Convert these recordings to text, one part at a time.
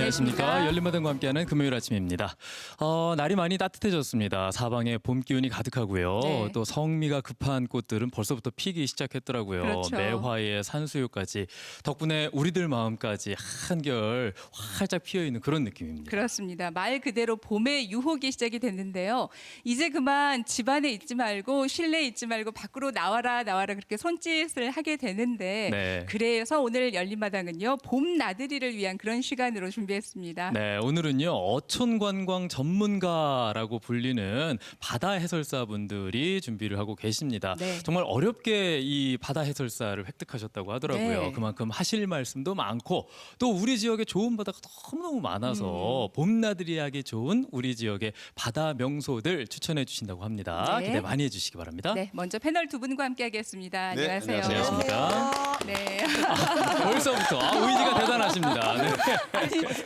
안녕하십니까. 열린마당과 함께하는 금요일 아침입니다. 날이 많이 따뜻해졌습니다. 사방에 봄 기운이 가득하고요. 네. 또 성미가 급한 꽃들은 벌써부터 피기 시작했더라고요. 그렇죠. 매화에 산수유까지 덕분에 우리들 마음까지 한결 활짝 피어있는 그런 느낌입니다. 그렇습니다. 말 그대로 봄의 유혹이 시작이 됐는데요. 이제 그만 집안에 있지 말고 실내에 있지 말고 밖으로 나와라 그렇게 손짓을 하게 되는데 네. 그래서 오늘 열린마당은요. 봄 나들이를 위한 그런 시간으로 준비했습니다. 네, 오늘은요 어촌 관광 전문가라고 불리는 바다 해설사분들이 준비를 하고 계십니다. 네. 정말 어렵게 이 바다 해설사를 획득하셨다고 하더라고요. 네. 그만큼 하실 말씀도 많고 또 우리 지역에 좋은 바다가 너무너무 많아서 봄나들이하기 좋은 우리 지역의 바다 명소들 추천해 주신다고 합니다. 네. 기대 많이 해주시기 바랍니다. 네, 먼저 패널 두 분과 함께하겠습니다. 네, 안녕하세요. 안녕하십니까? 네. 벌써부터 의지가 대단하십니다. 네.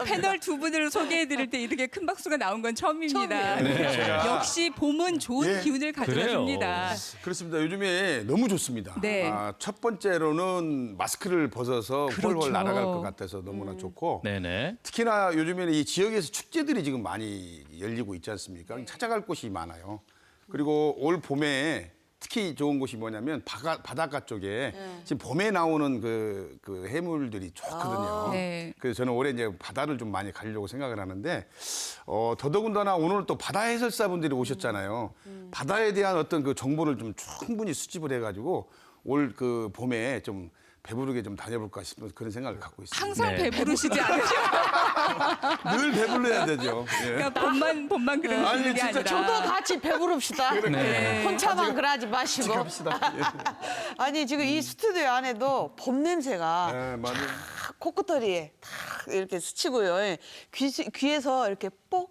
패널 두 분을 소개해드릴 때 이렇게 큰 박수가 나온 건 처음입니다. 처음이에요. 네. 역시 봄은 좋은 예. 기운을 가져다 그래요. 줍니다. 그렇습니다. 요즘에 너무 좋습니다. 네. 첫 번째로는 마스크를 벗어서 그렇죠. 홀홀 날아갈 것 같아서 너무나 좋고 네네. 특히나 요즘에는 이 지역에서 축제들이 지금 많이 열리고 있지 않습니까? 찾아갈 곳이 많아요. 그리고 올 봄에 특히 좋은 곳이 뭐냐면 바닷가 쪽에 지금 봄에 나오는 그 해물들이 좋거든요. 네. 그래서 저는 올해 이제 바다를 좀 많이 가려고 생각을 하는데 더더군다나 오늘 또 바다 해설사분들이 오셨잖아요. 바다에 대한 어떤 그 정보를 좀 충분히 수집을 해가지고 올 그 봄에 좀 배부르게 좀 다녀볼까 싶은 그런 생각을 갖고 있습니다. 항상 네. 배부르시지 않으셔? 늘 배불러야 되죠. 예. 그러니까 봄만 그러시는 아니, 게 진짜 아니라. 저도 같이 배부릅시다. 네. 혼자만 그러지 마시고. 갑시다. 아니 지금 이 스튜디오 안에도 봄 냄새가 예, 맞아요. 코끝털이에 탁 이렇게 스치고요. 예. 귀에서 이렇게 뽁,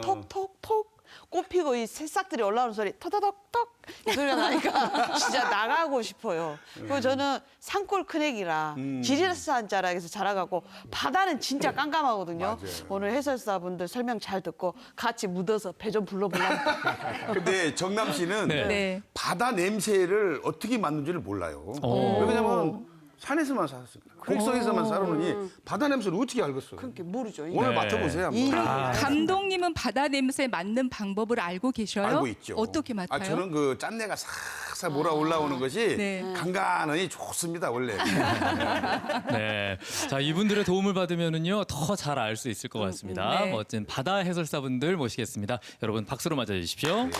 톡톡톡 꽃피고 이 새싹들이 올라오는 소리 터더덕톡 이 소리가 나니까 진짜 나가고 싶어요. 그리고 저는 산골 큰애기라 지리산 자락에서 자라가고 바다는 진짜 깜깜하거든요. 맞아요. 오늘 해설사분들 설명 잘 듣고 같이 묻어서 배 좀 불러보려고. 근데 정남 씨는 네. 네. 바다 냄새를 어떻게 맡는지를 몰라요. 오. 왜냐면 산에서만 살았습니다. 곡성에서만 살았느니 바다 냄새를 어떻게 알겠어요? 그렇게 모르죠. 오늘 네. 맡아보세요. 한번. 이름 감독님은 바다 냄새 맡는 방법을 알고 계셔요? 알고 있죠. 어떻게 맡아요? 저는 그 짠내가 싹싹 몰아 올라오는 것이 네. 간간하니 좋습니다, 원래. 네. 자, 이분들의 도움을 받으면은요, 더 잘 알 수 있을 것 같습니다. 네. 멋진 바다 해설사분들 모시겠습니다. 여러분 박수로 맞아 주십시오.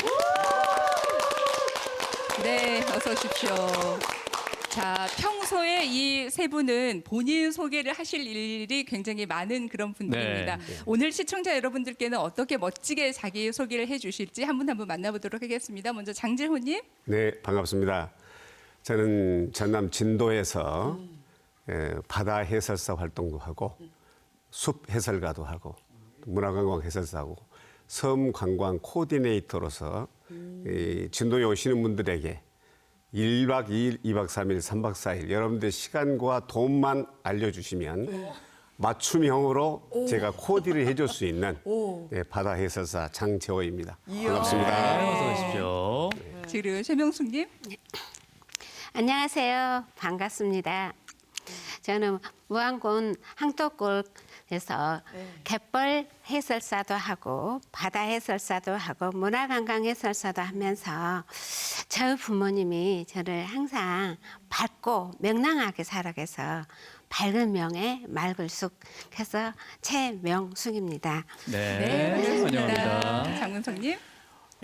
네, 어서 오십시오. 자, 평소에 이 세 분은 본인 소개를 하실 일이 굉장히 많은 그런 분들입니다. 네. 오늘 시청자 여러분들께는 어떻게 멋지게 자기 소개를 해주실지 한 분 한 분 만나보도록 하겠습니다. 먼저 장재호님. 네, 반갑습니다. 저는 전남 진도에서 바다 해설사 활동도 하고 숲 해설가도 하고 문화관광 해설사하고 섬 관광 코디네이터로서 이 진도에 오시는 분들에게 1박 2일, 2박 3일, 3박 4일 여러분들 시간과 돈만 알려주시면 맞춤형으로 제가 코디를 해줄 수 있는 네, 바다 해설사 장재호입니다. 반갑습니다. 네, 어서 오십시오. 지금 최명숙님. 안녕하세요. 반갑습니다. 저는 무안군 항토골에서 갯벌 해설사도 하고 바다 해설사도 하고 문화관광 해설사도 하면서 저희 부모님이 저를 항상 밝고 명랑하게 살아가서 밝은 명예 맑을 쑥 해서 최명숙입니다. 네, 환영합니다. 장문성님.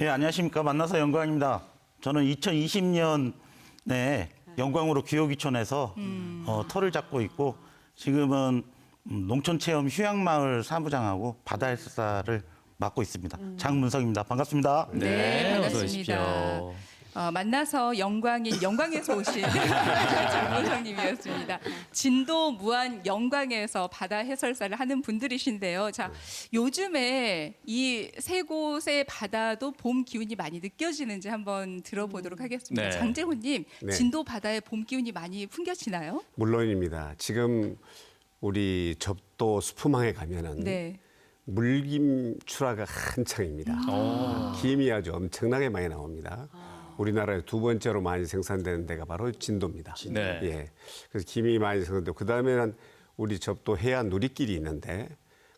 예, 안녕하십니까. 만나서 영광입니다. 저는 2020년에 영광으로 귀요귀촌에서 터를 잡고 있고 지금은 농촌체험 휴양마을 사무장하고 바다 해설사를 맡고 있습니다. 장문성입니다. 반갑습니다. 네, 어서 반갑습니다. 오십시오. 만나서 영광인 영광에서 오신 장문성님이었습니다. 진도 무안 영광에서 바다 해설사를 하는 분들이신데요. 자, 요즘에 이 세 곳의 바다도 봄 기운이 많이 느껴지는지 한번 들어보도록 하겠습니다. 네. 장재호님, 네. 진도 바다에 봄 기운이 많이 풍겨지나요? 물론입니다. 지금 우리 접도 수품항에 가면은 네. 물김 출하가 한창입니다. 김이 아주 엄청나게 많이 나옵니다. 우리나라에 두 번째로 많이 생산되는 데가 바로 진도입니다. 네. 예. 그래서 김이 많이 생산되고 그 다음에는 우리 접도 해안 누리길이 있는데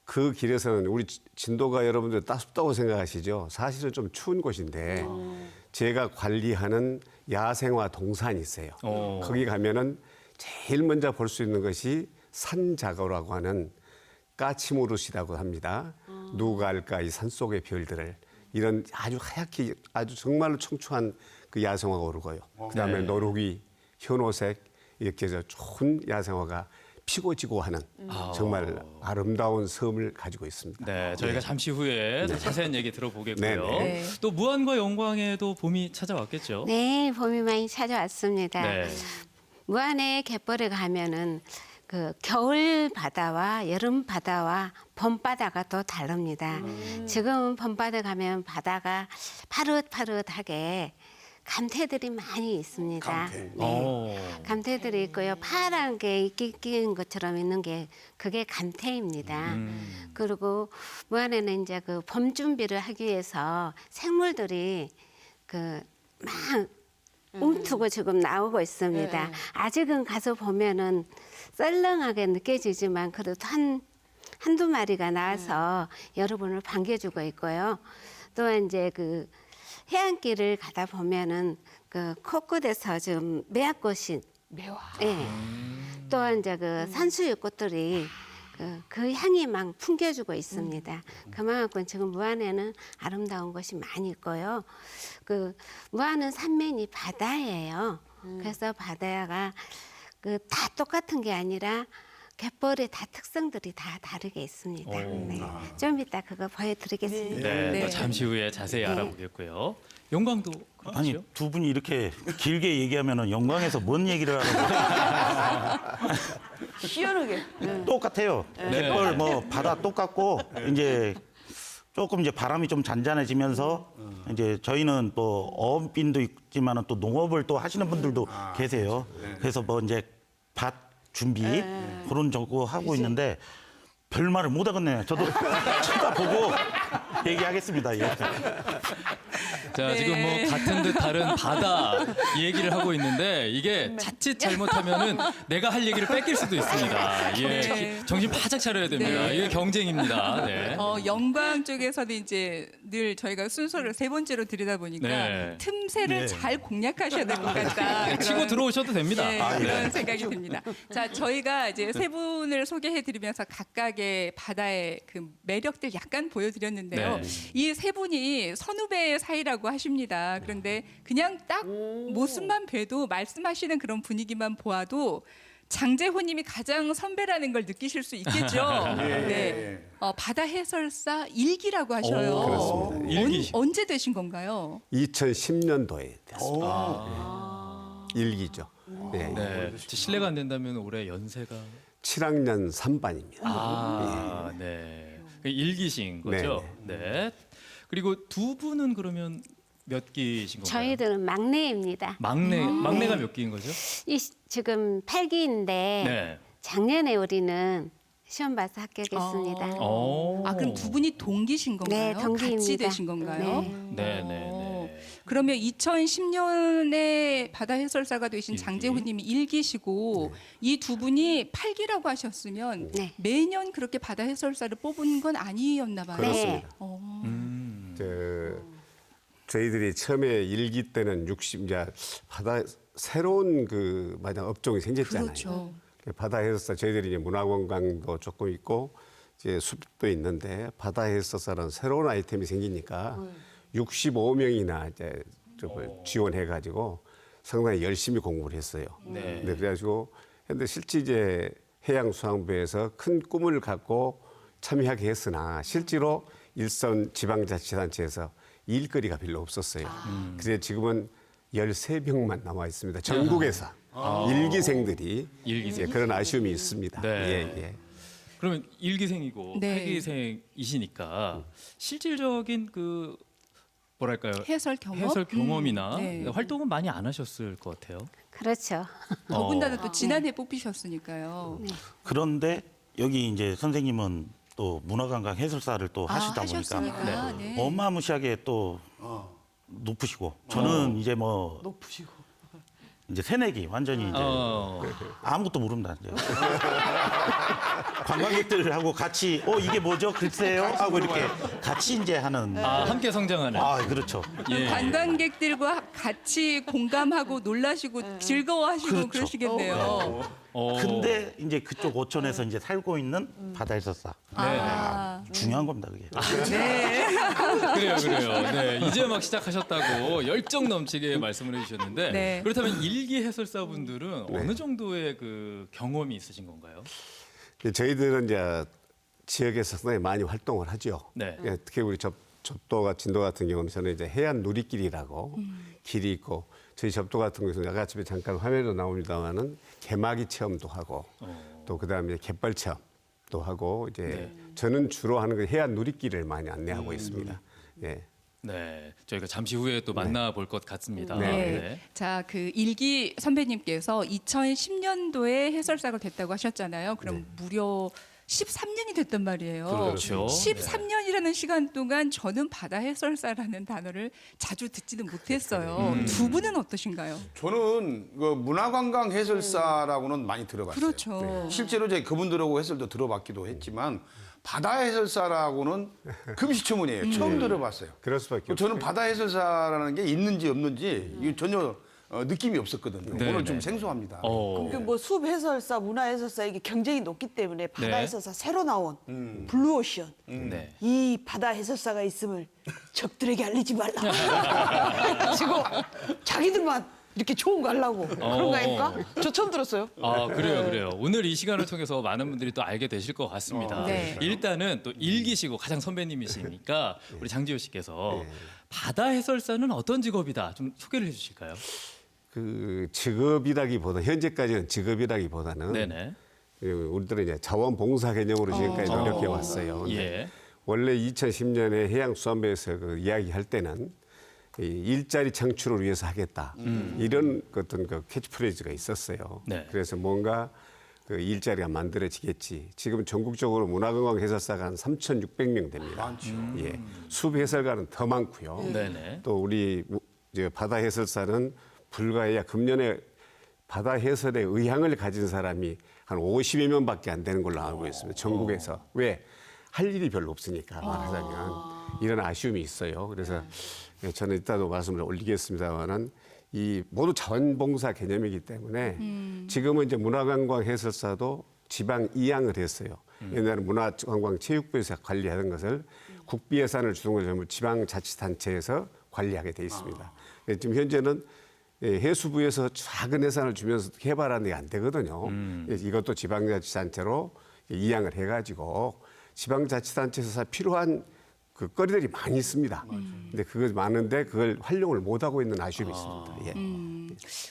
그 길에서는 우리 진도가 여러분들 따숩다고 생각하시죠? 사실은 좀 추운 곳인데 제가 관리하는 야생화 동산이 있어요. 거기 가면은 제일 먼저 볼 수 있는 것이 산자거라고 하는 까치무릇이라고 합니다. 누가 알까 이 산속의 별들을 이런 아주 하얗게 아주 정말로 청초한 그 야생화가 오르고요. 그다음에 네. 노루기, 현오색 이렇게 해서 좋은 야생화가 피고 지고 하는 정말 아름다운 섬을 가지고 있습니다. 네, 저희가 잠시 후에 더 자세한 얘기 들어보겠고요. 네, 네. 또 무안과 영광에도 봄이 찾아왔겠죠. 네, 봄이 많이 찾아왔습니다. 네. 무안에 갯벌에 가면은 그 겨울 바다와 여름 바다와 봄 바다가 또 다릅니다. 지금 봄 바다 가면 바다가 파릇파릇하게 감태들이 많이 있습니다. 감태. 네. 감태들이 있고요. 파란 게 끼는 것처럼 있는 게 그게 감태입니다. 그리고 무안에는 이제 그 봄 준비를 하기 위해서 생물들이 그 막 움트고 지금 나오고 있습니다. 아직은 가서 보면은 썰렁하게 느껴지지만 그래도 한두 마리가 나와서 여러분을 반겨주고 있고요. 또 이제 그 해안길을 가다 보면은 그 코끝에서 지금 매화꽃이 예. 또 이제 그 산수유 꽃들이 그 향이 막 풍겨주고 있습니다. 그만큼 지금 무안에는 아름다운 곳이 많이 있고요. 그 무안은 삼면이 바다예요. 그래서 바다가 그 다 똑같은 게 아니라 갯벌의 다 특성들이 다 다르게 있습니다. 네. 좀 이따 그거 보여드리겠습니다. 네, 네. 또 잠시 후에 자세히 네. 알아보겠고요. 영광도 아니 그렇죠? 두 분이 이렇게 길게 얘기하면은 영광에서 뭔 얘기를 하는 시원하게. 거예요? 똑같아요. 네. 갯벌 뭐 바다 똑같고 이제 조금 이제 바람이 좀 잔잔해지면서 이제 저희는 또 어업인도 있지만은 또 농업을 또 하시는 분들도 계세요. 그래서 뭐 이제 밭 준비 그런 저거 하고 있는데 별 말을 못 하겠네요. 저도 쳐다보고 얘기하겠습니다. 예. 자, 지금 뭐 같은 듯 다른 바다 얘기를 하고 있는데 이게 자칫 잘못하면은 내가 할 얘기를 뺏길 수도 있습니다. 예, 네. 정신 바짝 차려야 됩니다. 네. 이게 경쟁입니다. 네. 영광 쪽에서는 이제 늘 저희가 순서를 세 번째로 드리다 보니까 네. 틈새를 잘 공략하셔야 될 것 같다. 네, 치고 들어오셔도 됩니다. 네, 그런 생각이 듭니다. 자, 저희가 이제 세 분을 소개해드리면서 각각의 바다의 그 매력들 약간 보여드렸는데요. 네. 이 세 분이 선후배 사이라고 하십니다. 그런데 그냥 딱 모습만 봬도 말씀하시는 그런 분위기만 보아도 장재호님이 가장 선배라는 걸 느끼실 수 있겠죠. 네. 바다 해설사 일기라고 하셔요. 오, 그렇습니다. 일기. 언제 되신 건가요? 2010년도에 됐습니다. 일기죠. 네. 네. 실례가 안 된다면 올해 연세가 7학년 3반입니다. 아, 네. 일기신 거죠? 네. 그리고 두 분은 그러면 몇 기신 건가요? 저희들은 막내입니다. 막내가 몇 기인 거죠? 지금 8기인데 네. 작년에 우리는 시험 봐서 합격했습니다. 오. 아, 그럼 두 분이 동기신 건가요? 네, 동기입니다. 같이 되신 건가요? 네, 네, 네. 그러면 2010년에 바다 해설사가 되신 일기. 장재호님이 1기시고 이 두 분이 8기라고 하셨으면 네. 매년 그렇게 바다 해설사를 뽑은 건 아니었나 봐요. 그렇습니다. 네. 저희들이 처음에 일기 때는 60, 바다 새로운 그 마냥 업종이 생겼잖아요. 그렇죠. 바다 해설사 저희들이 이제 문화관광도 조금 있고 이제 숲도 있는데 바다 해설사라는 새로운 아이템이 생기니까 65명이나 이제 지원해 가지고 상당히 열심히 공부를 했어요. 네. 네, 그래가지고 근데 실제 이제 해양수산부에서 큰 꿈을 갖고 참여하게 했으나 실제로 일선 지방자치단체에서 일거리가 별로 없었어요. 그래서 지금은 13명만 남아 있습니다. 전국에서 일기생들이 일기생. 이제 그런 아쉬움이 있습니다. 네. 예, 예. 그러면 일기생이고 네. 8기생이시니까 실질적인 그 뭐랄까요? 해설 경험? 해설 경험이나 네. 활동은 많이 안 하셨을 것 같아요. 그렇죠. 더군다나 또 지난해 뽑히셨으니까요. 그런데 여기 이제 선생님은 또 문화관광 해설사를 또 하시다 보니까 하셨으니까. 네. 어마무시하게 또 높으시고 저는 이제 뭐 높으시고. 이제 새내기 완전히 이제 아무것도 모릅니다. 이제. 관광객들하고 같이 이게 뭐죠? 글쎄요 하고 이렇게 같이 이제 하는. 함께 성장하는. 그렇죠. 예. 관광객들과 같이 공감하고 놀라시고 즐거워하시고 그렇죠. 그러시겠네요. 근데 이제 그쪽 어촌에서 이제 살고 있는 바다 해설사. 중요한 겁니다, 그게. 그래요. 네, 이제 막 시작하셨다고 열정 넘치게 말씀을 해주셨는데 네. 그렇다면 일기 해설사분들은 어느 정도의 그 경험이 있으신 건가요? 저희들은 이제 지역에서 상당히 많이 활동을 하죠. 네. 예, 특히 우리 접도가 진도 같은 경우는 저는 이제 해안 누리길이라고 길이 있고 저희 접도 같은 경우는 아까 집에 잠깐 화면에도 나옵니다만은 개마기 체험도 하고 또 그다음에 갯벌 체험도 하고 이제 저는 주로 하는 그 해안 누리길을 많이 안내하고 있습니다. 예. 네, 저희가 잠시 후에 또 만나볼 것 같습니다. 네. 자, 그 일기 선배님께서 2010년도에 해설사가 됐다고 하셨잖아요. 그럼 무려 13년이 됐단 말이에요. 그렇죠. 13년이라는 시간 동안 저는 바다 해설사라는 단어를 자주 듣지는 못했어요. 두 분은 어떠신가요? 저는 그 문화관광 해설사라고는 많이 들어봤어요. 그렇죠. 실제로 이제 그분들하고 해설도 들어봤기도 했지만 바다 해설사라고는 금시초문이에요. 처음 들어봤어요. 그럴 수밖에 저는 없어요. 바다 해설사라는 게 있는지 없는지 이게 전혀 느낌이 없었거든요. 네, 오늘 좀 네. 생소합니다. 뭐 숲 해설사, 문화 해설사 이게 경쟁이 높기 때문에 바다 네. 해설사 새로 나온 블루오션 네. 이 바다 해설사가 있음을 적들에게 알리지 말라. 지금 자기들만 이렇게 좋은 거 하려고 그런 거 아닙니까? 저 처음 들었어요. 그래요. 오늘 이 시간을 통해서 많은 분들이 또 알게 되실 것 같습니다. 네. 일단은 또 일기시고 가장 선배님이시니까 우리 장지호 씨께서 바다 해설사는 어떤 직업이다 좀 소개를 해주실까요? 그 직업이라기보다 현재까지는 직업이라기보다는 네네. 우리들은 이제 자원봉사 개념으로 지금까지 노력해 왔어요. 예. 원래 2010년에 해양수산부에서 그 이야기할 때는 이 일자리 창출을 위해서 하겠다 이런 어떤 그 캐치프레이즈가 있었어요. 네. 그래서 뭔가 그 일자리가 만들어지겠지. 지금 전국적으로 문화관광 해설사가 한 3,600명 됩니다. 많죠. 예, 숲 해설가는 더 많고요. 네네. 또 우리 이제 바다 해설사는 불과해야 금년에 바다 해설의 의향을 가진 사람이 한 50여 명밖에 안 되는 걸로 알고 있습니다. 전국에서. 왜? 할 일이 별로 없으니까 말하자면 이런 아쉬움이 있어요. 그래서 저는 이따도 말씀을 올리겠습니다만은 이 모두 자원봉사 개념이기 때문에 지금은 이제 문화관광 해설사도 지방 이양을 했어요. 옛날에 문화관광체육부에서 관리하던 것을 국비 예산을 주는 걸 전부 지방자치단체에서 관리하게 돼 있습니다. 지금 현재는 해수부에서 작은 예산을 주면서 개발하는 게 안 되거든요. 이것도 지방자치단체로 이양을 해가지고 지방자치단체에서 필요한 그 거리들이 많이 있습니다. 근데 그거 많은데 그걸 활용을 못 하고 있는 아쉬움이 있습니다. 예.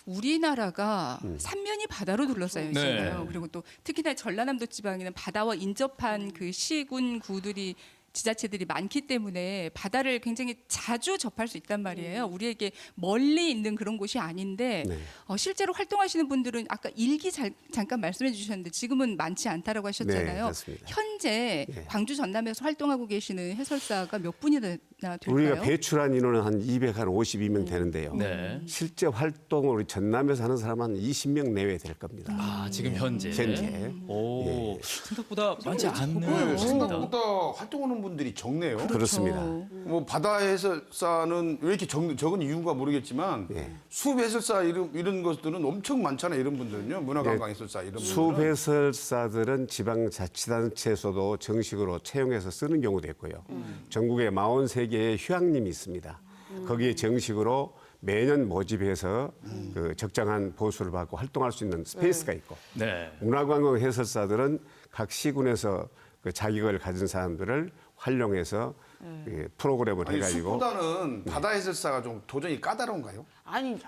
우리나라가 삼면이 바다로 둘러싸여 있잖아요. 네. 그리고 또 특히나 전라남도 지방에는 바다와 인접한 그 시군 구들이 지자체들이 많기 때문에 바다를 굉장히 자주 접할 수 있단 말이에요. 우리에게 멀리 있는 그런 곳이 아닌데 네. 실제로 활동하시는 분들은 아까 일기 잠깐 말씀해 주셨는데 지금은 많지 않다라고 하셨잖아요. 네, 그렇습니다. 현재 광주 전남에서 활동하고 계시는 해설사가 몇 분이나 될까요? 우리가 배출한 인원은 한 252명 되는데요. 네. 실제 활동을 우리 전남에서 하는 사람은 한 20명 내외 될 겁니다. 지금 현재. 현재. 오, 생각보다 많지 않네요. 네, 생각보다 활동하는 분들이 적네요. 그렇습니다. 뭐 바다 해설사는 왜 이렇게 적은 이유가 모르겠지만 예. 숲 해설사 이런 것들은 엄청 많잖아요. 이런 분들은요. 문화관광 해설사 이런 분들은. 숲 해설사들은 지방자치단체에서도 정식으로 채용해서 쓰는 경우도 있고요. 전국에 43개의 휴양림이 있습니다. 거기에 정식으로 매년 모집해서 그 적정한 보수를 받고 활동할 수 있는 스페이스가 있고 네. 문화관광 해설사들은 각 시군에서 그 자격을 가진 사람들을 활용해서 그 프로그램을 아니, 해가지고 숲보다는 바다 해설사가 좀 도전이 까다로운가요?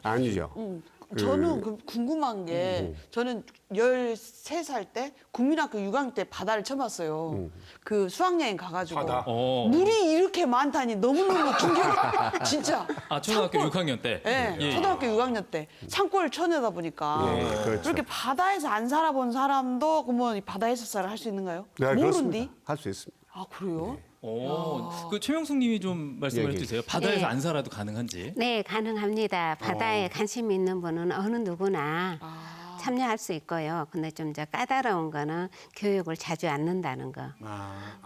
아니죠. 저는 궁금한 게 저는 13살 때 국민학교 6학년 때 바다를 처음 봤어요. 그 수학여행 가가지고 바다. 물이 이렇게 많다니 너무너무 충격. 진짜. 초등학교 산골. 6학년 때. 네, 예. 초등학교 6학년 때 산골 쳐내다 보니까 예, 그렇죠. 그렇게 바다에서 안 살아본 사람도 그러면 이 바다 해설사를 할 수 있는가요? 네, 모른디? 그렇습니다. 할 수 있습니다. 아 그래요? 그 최명숙님이 좀 말씀을 예, 예. 해주세요. 바다에서 네. 안 살아도 가능한지. 네, 가능합니다. 바다에 관심이 있는 분은 어느 누구나 참여할 수 있고요. 근데 좀 이제 까다로운 거는 교육을 자주 안 넣는다는 거.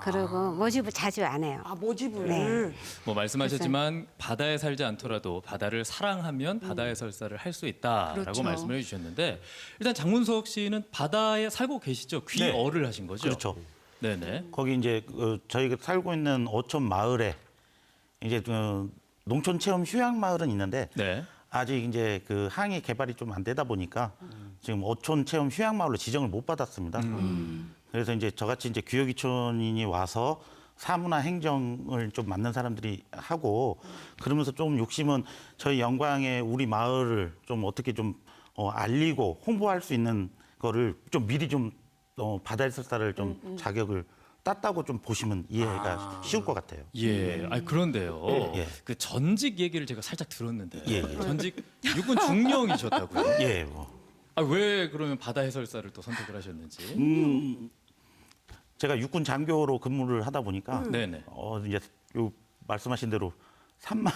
그리고 모집을 자주 안 해요. 아 모집을. 네. 뭐 말씀하셨지만 바다에 살지 않더라도 바다를 사랑하면 바다 해설사를 할 수 있다라고 그렇죠. 말씀을 해주셨는데 일단 장문석 씨는 바다에 살고 계시죠? 귀어를 하신 거죠? 그렇죠. 네네. 거기 이제 저희가 살고 있는 어촌 마을에 이제 농촌 체험 휴양 마을은 있는데 네. 아직 이제 그 항이 개발이 좀 안 되다 보니까 지금 어촌 체험 휴양 마을로 지정을 못 받았습니다. 그래서 이제 저같이 이제 귀여귀촌인이 와서 사무나 행정을 좀 맡는 사람들이 하고 그러면서 좀 욕심은 저희 영광에 우리 마을을 좀 어떻게 좀 알리고 홍보할 수 있는 거를 좀 미리 좀 바다 해설사를 좀 자격을 땄다고 좀 보시면 이해가 쉬울 것 같아요. 예. 아니 그런데요. 예. 그 전직 얘기를 제가 살짝 들었는데 예, 예. 전직 육군 중령이셨다고요? 예, 뭐. 왜 그러면 바다 해설사를 또 선택을 하셨는지? 제가 육군 장교로 근무를 하다 보니까 네네. 이제 요 말씀하신 대로 산만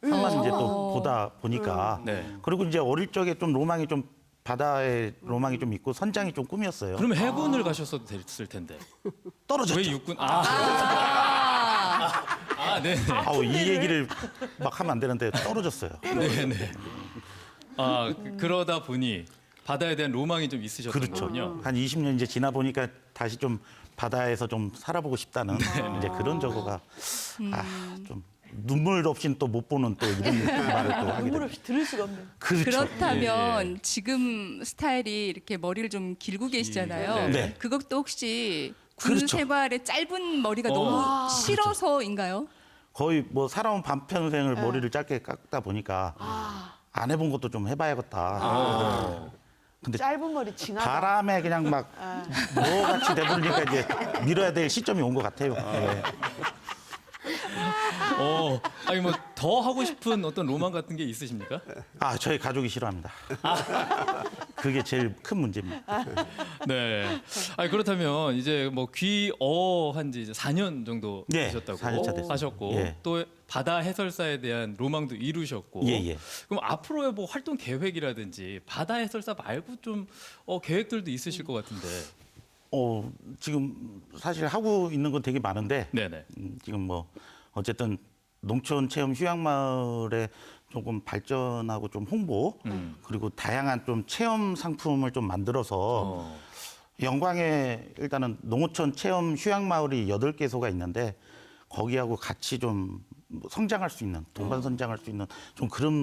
이제 또 보다 보니까 네. 그리고 이제 어릴 적에 좀 로망이 좀 바다에 로망이 좀 있고 선장이 좀 꿈이었어요. 그러면 해군을 가셨어도 됐을 텐데. 떨어졌죠. 왜 육군? 네. 아우 이 얘기를 막 하면 안 되는데 떨어졌어요. 네네. 그러다 보니 바다에 대한 로망이 좀 있으셨던 그렇죠. 거군요. 한 20년 이제 지나 보니까 다시 좀 바다에서 좀 살아보고 싶다는 이제 그런 저거가 좀 눈물 없이는 또 못 보는 또 이런 말을 또 하게 눈물 됩니다. 없이 들을 수가 없네. 그렇죠. 그렇다면 지금 스타일이 이렇게 머리를 좀 길고 계시잖아요. 네. 그것도 혹시 군 그렇죠. 생활에 짧은 머리가 너무 싫어서인가요? 거의 뭐 살아온 반평생을 머리를 짧게 깎다 보니까 안 해본 것도 좀 해봐야겠다. 근데 짧은 머리 징하다. 바람에 그냥 막 뭐같이 돼버리니까 이제 밀어야 될 시점이 온 것 같아요. 예. 아니 뭐 더 하고 싶은 어떤 로망 같은 게 있으십니까? 저희 가족이 싫어합니다. 그게 제일 큰 문제입니다. 네. 아니 그렇다면 이제 뭐 귀어한지 이제 4년 정도 네, 되셨다고 4년차 됐어요. 하셨고 예. 또 바다 해설사에 대한 로망도 이루셨고. 예, 예. 그럼 앞으로의 뭐 활동 계획이라든지 바다 해설사 말고 좀 계획들도 있으실 것 같은데. 지금 사실 하고 있는 건 되게 많은데 네네. 지금 뭐 어쨌든 농촌 체험 휴양마을에 조금 발전하고 좀 홍보 그리고 다양한 좀 체험 상품을 좀 만들어서 영광에 일단은 농어촌 체험 휴양마을이 8개소가 있는데 거기하고 같이 좀 성장할 수 있는 동반 성장할 수 있는 좀 그런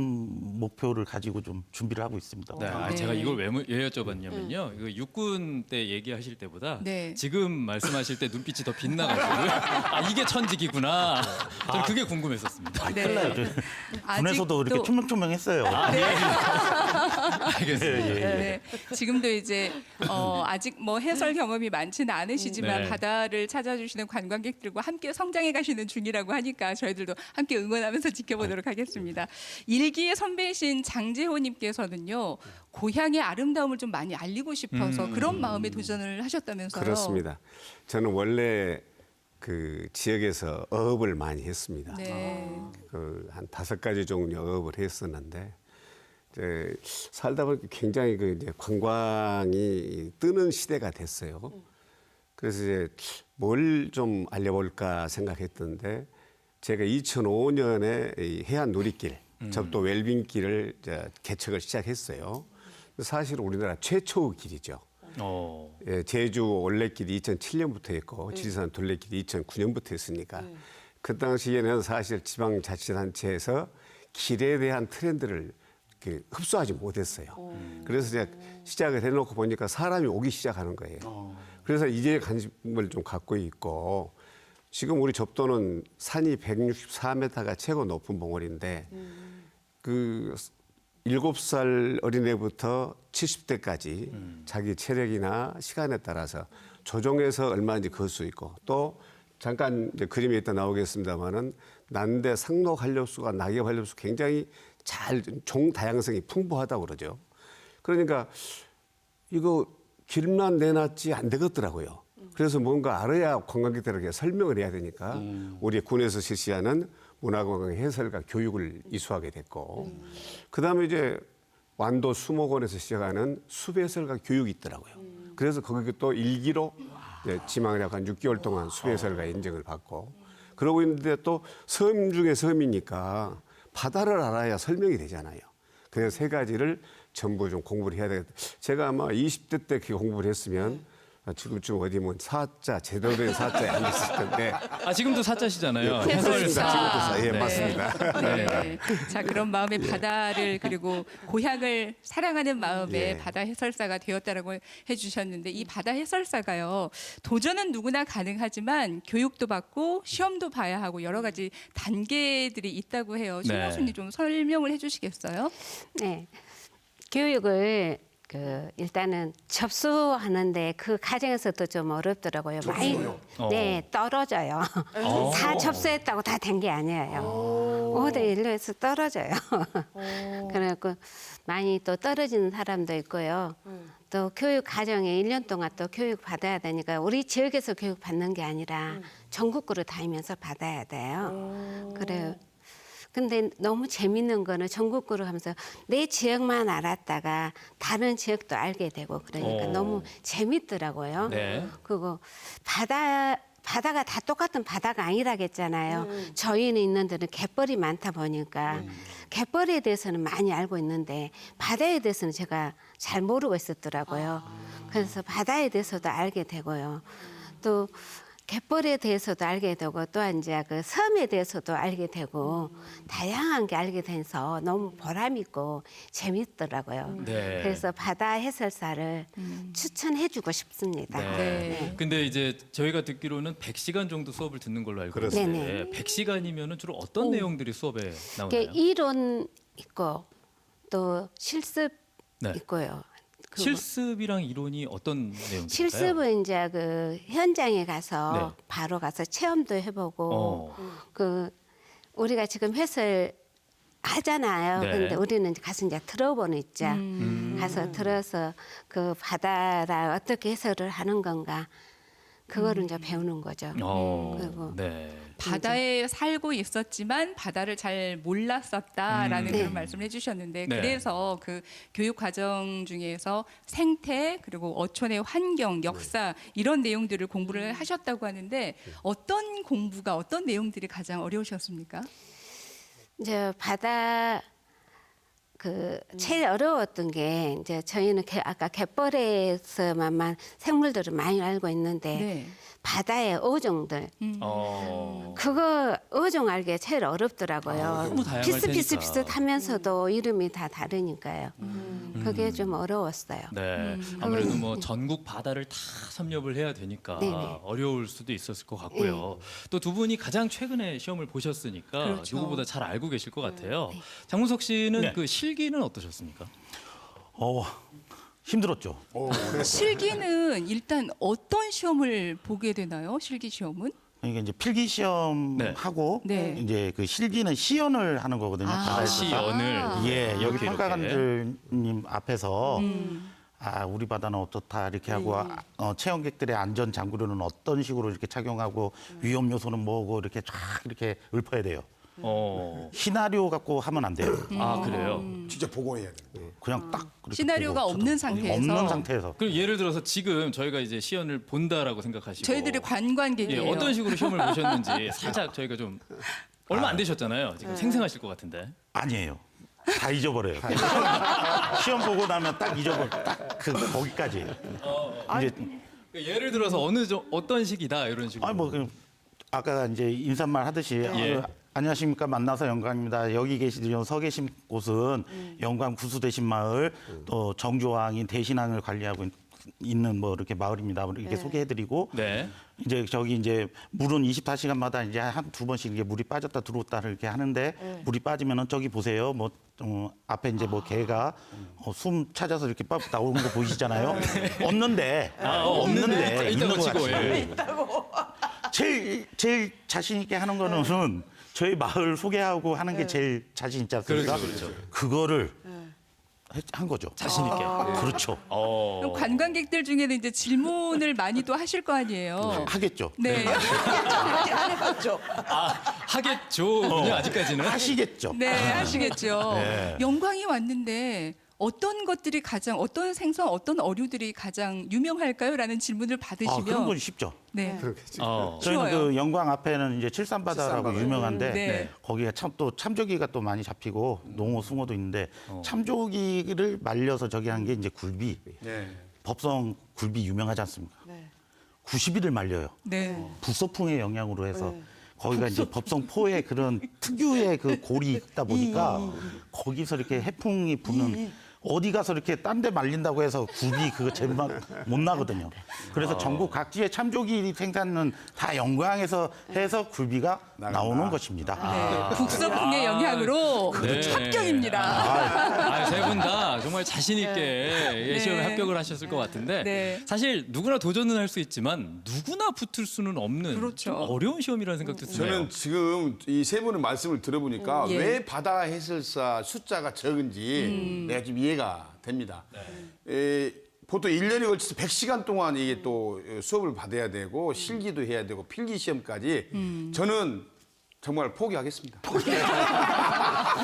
목표를 가지고 좀 준비를 하고 있습니다. 네, 네. 제가 이걸 왜 여쭤봤냐면요. 이거 육군 때 얘기하실 때보다 네. 지금 말씀하실 때 눈빛이 더 빛나가지고 이게 천직이구나. 좀 그게 궁금했었습니다. 네. 큰일 나요. 군에서도 이렇게 아직도- 촌명촌명했어요. 알겠습니다. 네. 지금도 이제 아직 뭐 해설 경험이 많지는 않으시지만 네. 바다를 찾아주시는 관광객들과 함께 성장해 가시는 중이라고 하니까 저희들도 함께 응원하면서 지켜보도록 하겠습니다. 일기의 선배이신 장재호님께서는요 고향의 아름다움을 좀 많이 알리고 싶어서 그런 마음에 도전을 하셨다면서요. 그렇습니다. 저는 원래 그 지역에서 어업을 많이 했습니다. 네. 한 5가지 종류 어업을 했었는데 이제 살다 보니까 굉장히 그 이제 관광이 뜨는 시대가 됐어요. 그래서 이제 뭘 좀 알려볼까 생각했던데 제가 2005년에 이 해안 누리길 접도 웰빙길을 이제 개척을 시작했어요. 사실 우리나라 최초의 길이죠. 예, 제주 올레길이 2007년부터 했고 지리산 둘레길이 2009년부터 했으니까 그 당시에는 사실 지방자치단체에서 길에 대한 트렌드를 이렇게 흡수하지 못했어요. 그래서 제가 시작을 해놓고 보니까 사람이 오기 시작하는 거예요. 그래서 이제 관심을 좀 갖고 있고 지금 우리 접도는 산이 164m가 최고 높은 봉우리인데 그 7살 어린애부터 70대까지 자기 체력이나 시간에 따라서 조정해서 얼마인지 걸 수 있고 또 잠깐 이제 그림에 있다 나오겠습니다만은 난대 상록 활력수가 낙엽 활력수 굉장히 잘 종 다양성이 풍부하다고 그러죠. 그러니까 이거 길만 내놨지 안 되겠더라고요. 그래서 뭔가 알아야 관광객들에게 설명을 해야 되니까 우리 군에서 실시하는 문화관광 해설과 교육을 이수하게 됐고 그다음에 이제 완도 수목원에서 시작하는 숲해설가 교육이 있더라고요. 그래서 거기 또 일기로 지망을 하고 한 6개월 동안 숲해설가 인증을 받고 그러고 있는데 또 섬 중에 섬이니까 바다를 알아야 설명이 되잖아요. 그래서 세 가지를 전부 좀 공부를 해야 되겠다. 제가 아마 20대 때 그 공부를 했으면 지금쯤 어디 뭐 사자 제대로 된 사자에 앉았을 텐데. 아 지금도 사자시잖아요. 해설사. 지금도 사. 예, 네. 맞습니다. 네. 자, 그런 마음에 바다를 그리고 고향을 사랑하는 마음에 예. 바다 해설사가 되었다라고 해주셨는데 이 바다 해설사가요 도전은 누구나 가능하지만 교육도 받고 시험도 봐야 하고 여러 가지 단계들이 있다고 해요. 네. 신 교수님 좀 설명을 해주시겠어요? 네. 교육을 일단은 접수하는데 그 과정에서도 좀 어렵더라고요. 네, 떨어져요. 다 접수했다고 다 된 게 아니에요. 5대 1로 해서 떨어져요. 그래갖고 많이 또 떨어지는 사람도 있고요. 또 교육 과정에 1년 동안 또 교육 받아야 되니까 우리 지역에서 교육 받는 게 아니라 전국구로 다니면서 받아야 돼요. 그래요. 근데 너무 재밌는 거는 전국구로 하면서 내 지역만 알았다가 다른 지역도 알게 되고 그러니까 너무 재밌더라고요. 네. 그리고 바다가 다 똑같은 바다가 아니라겠잖아요. 저희는 있는 데는 갯벌이 많다 보니까 갯벌에 대해서는 많이 알고 있는데 바다에 대해서는 제가 잘 모르고 있었더라고요. 그래서 바다에 대해서도 알게 되고요. 또 갯벌에 대해서도 알게 되고 또 이제 그 섬에 대해서도 알게 되고 다양한 게 알게 돼서 너무 보람 있고 재밌더라고요. 네. 그래서 바다 해설사를 추천해주고 싶습니다. 네. 근데 이제 저희가 듣기로는 100시간 정도 수업을 듣는 걸로 알고 그렇습니다. 있는데 100시간이면은 주로 어떤 내용들이 수업에 나오나요? 이게 이론 있고 또 실습 네. 있고요. 그거. 실습이랑 이론이 어떤 내용들일까요? 실습은 이제 그 현장에 가서 네. 바로 가서 체험도 해보고 그 우리가 지금 해설 하잖아요. 네. 근데 우리는 가서 이제 들어보는 있죠. 가서 들어서 그 바다를 어떻게 해설을 하는 건가 그거를 이제 배우는 거죠. 그리고 네. 바다에 살고 있었지만 바다를 잘 몰랐었다라는 네. 그런 말씀을 해주셨는데 네. 그래서 그 교육 과정 중에서 생태 그리고 어촌의 환경, 역사 이런 내용들을 공부를 하셨다고 하는데 어떤 공부가 어떤 내용들이 가장 어려우셨습니까? 이제 바다 그 제일 어려웠던 게 이제 저희는 아까 갯벌에서만 생물들을 많이 알고 있는데 네. 바다의 어종들 어. 그거 어종 알기가 제일 어렵더라고요. 너무 다양할 비슷비슷하면서도 이름이 다 다르니까요. 그게 좀 어려웠어요. 네. 아무래도 뭐 전국 바다를 다 섭렵을 해야 되니까 네네. 어려울 수도 있었을 것 같고요. 또 두 분이 가장 최근에 시험을 보셨으니까 그렇죠. 누구보다 잘 알고 계실 것 같아요. 장문석 씨는 네. 그 실기는 어떠셨습니까? 힘들었죠. 실기는 일단 어떤 시험을 보게 되나요? 실기 시험은? 그러니까 이제 필기 시험 네. 하고 네. 이제 그 실기는 시연을 하는 거거든요. 바다에서. 시연을. 예, 여기 이렇게. 평가관들님 앞에서 우리 바다는 어떻다 이렇게 하고 체험객들의 안전 장구류는 어떤 식으로 이렇게 착용하고 위험 요소는 뭐고 이렇게 쫙 이렇게 읊어야 돼요. 시나리오 갖고 하면 안 돼요. 아 그래요. 진짜 복원해야 돼. 그냥 딱 그렇게 시나리오가 보고 없는 쳐다보고. 상태에서. 없는 상태에서. 그럼 예를 들어서 지금 저희가 이제 시연을 본다라고 생각하시고 저희들이 관광객이에요. 예, 어떤 식으로 시험을 보셨는지 살짝 저희가 좀 얼마 안 되셨잖아요. 지금 생생하실 것 같은데. 아니에요. 다 잊어버려요. 시험 보고 나면 딱 잊어버려. 딱 그 거기까지. 이제 예를 들어서 어떤 시기다 이런 식으로. 아까 이제 인사말 하듯이 예. 안녕하십니까 만나서 영광입니다. 여기 계시던 서 계신 곳은 영광 구수대신 마을 또 정조왕인 대신항을 관리하고 있는 뭐 이렇게 마을입니다. 이렇게 소개해드리고 네. 이제 저기 이제 물은 24시간마다 이제 한 두 번씩 이게 물이 빠졌다 들어왔다 이렇게 하는데 물이 빠지면은 저기 보세요. 뭐 앞에 이제 뭐 개가 숨 찾아서 이렇게 빡 나오는 거 보이시잖아요. 없는데 없는데 있는 거 치고, 같이. 예. 제일 자신 있게 하는 거는 저희 마을 소개하고 하는 게 제일 자신 있지 않습니까? 그렇죠. 그거를 한 거죠. 자신 있게. 그렇죠. 그럼 관광객들 중에는 이제 질문을 많이 또 하실 거 아니에요. 하겠죠. 네. 아직 안 해봤죠. 아, 하겠죠. 아직까지는. 하시겠죠. 네, 하시겠죠. 네. 영광이 왔는데 어떤 것들이 가장 어떤 생선, 어떤 어류들이 가장 유명할까요? 라는 질문을 받으시면 그런 건 쉽죠. 네. 어. 저희는 쉬워요. 그 영광 앞에는 이제 칠산바다라고 칠산바다. 유명한데 네. 거기가 참 또 참조기가 또 많이 잡히고 농어, 숭어도 있는데 참조기를 말려서 저기 한 게 이제 굴비. 네. 법성 굴비 유명하지 않습니까? 네. 90일을 말려요. 네. 북서풍의 영향으로 해서 거기가 이제 법성포에 그런 특유의 그 골이 있다 보니까 거기서 이렇게 해풍이 부는 어디 가서 이렇게 딴 데 말린다고 해서 굴비 그거 제맛 못 나거든요. 그래서 전국 각지의 참조기 생산은 다 영광에서 해서 굴비가 나오는 것입니다. 네. 북서풍의 영향으로 그렇죠. 합격입니다. 세 분 다 정말 자신 있게 시험에 합격을 하셨을 것 같은데 네. 사실 누구나 도전은 할 수 있지만 누구나 붙을 수는 없는 그렇죠. 좀 어려운 시험이라는 생각도 드네요. 저는 지금 이 세 분의 말씀을 들어보니까 예. 왜 바다 해설사 숫자가 적은지 내가 좀 이해가 됩니다. 보통 1년에 걸쳐서 100시간 동안 이게 또 수업을 받아야 되고 실기도 해야 되고 필기 시험까지 저는 정말 포기하겠습니다.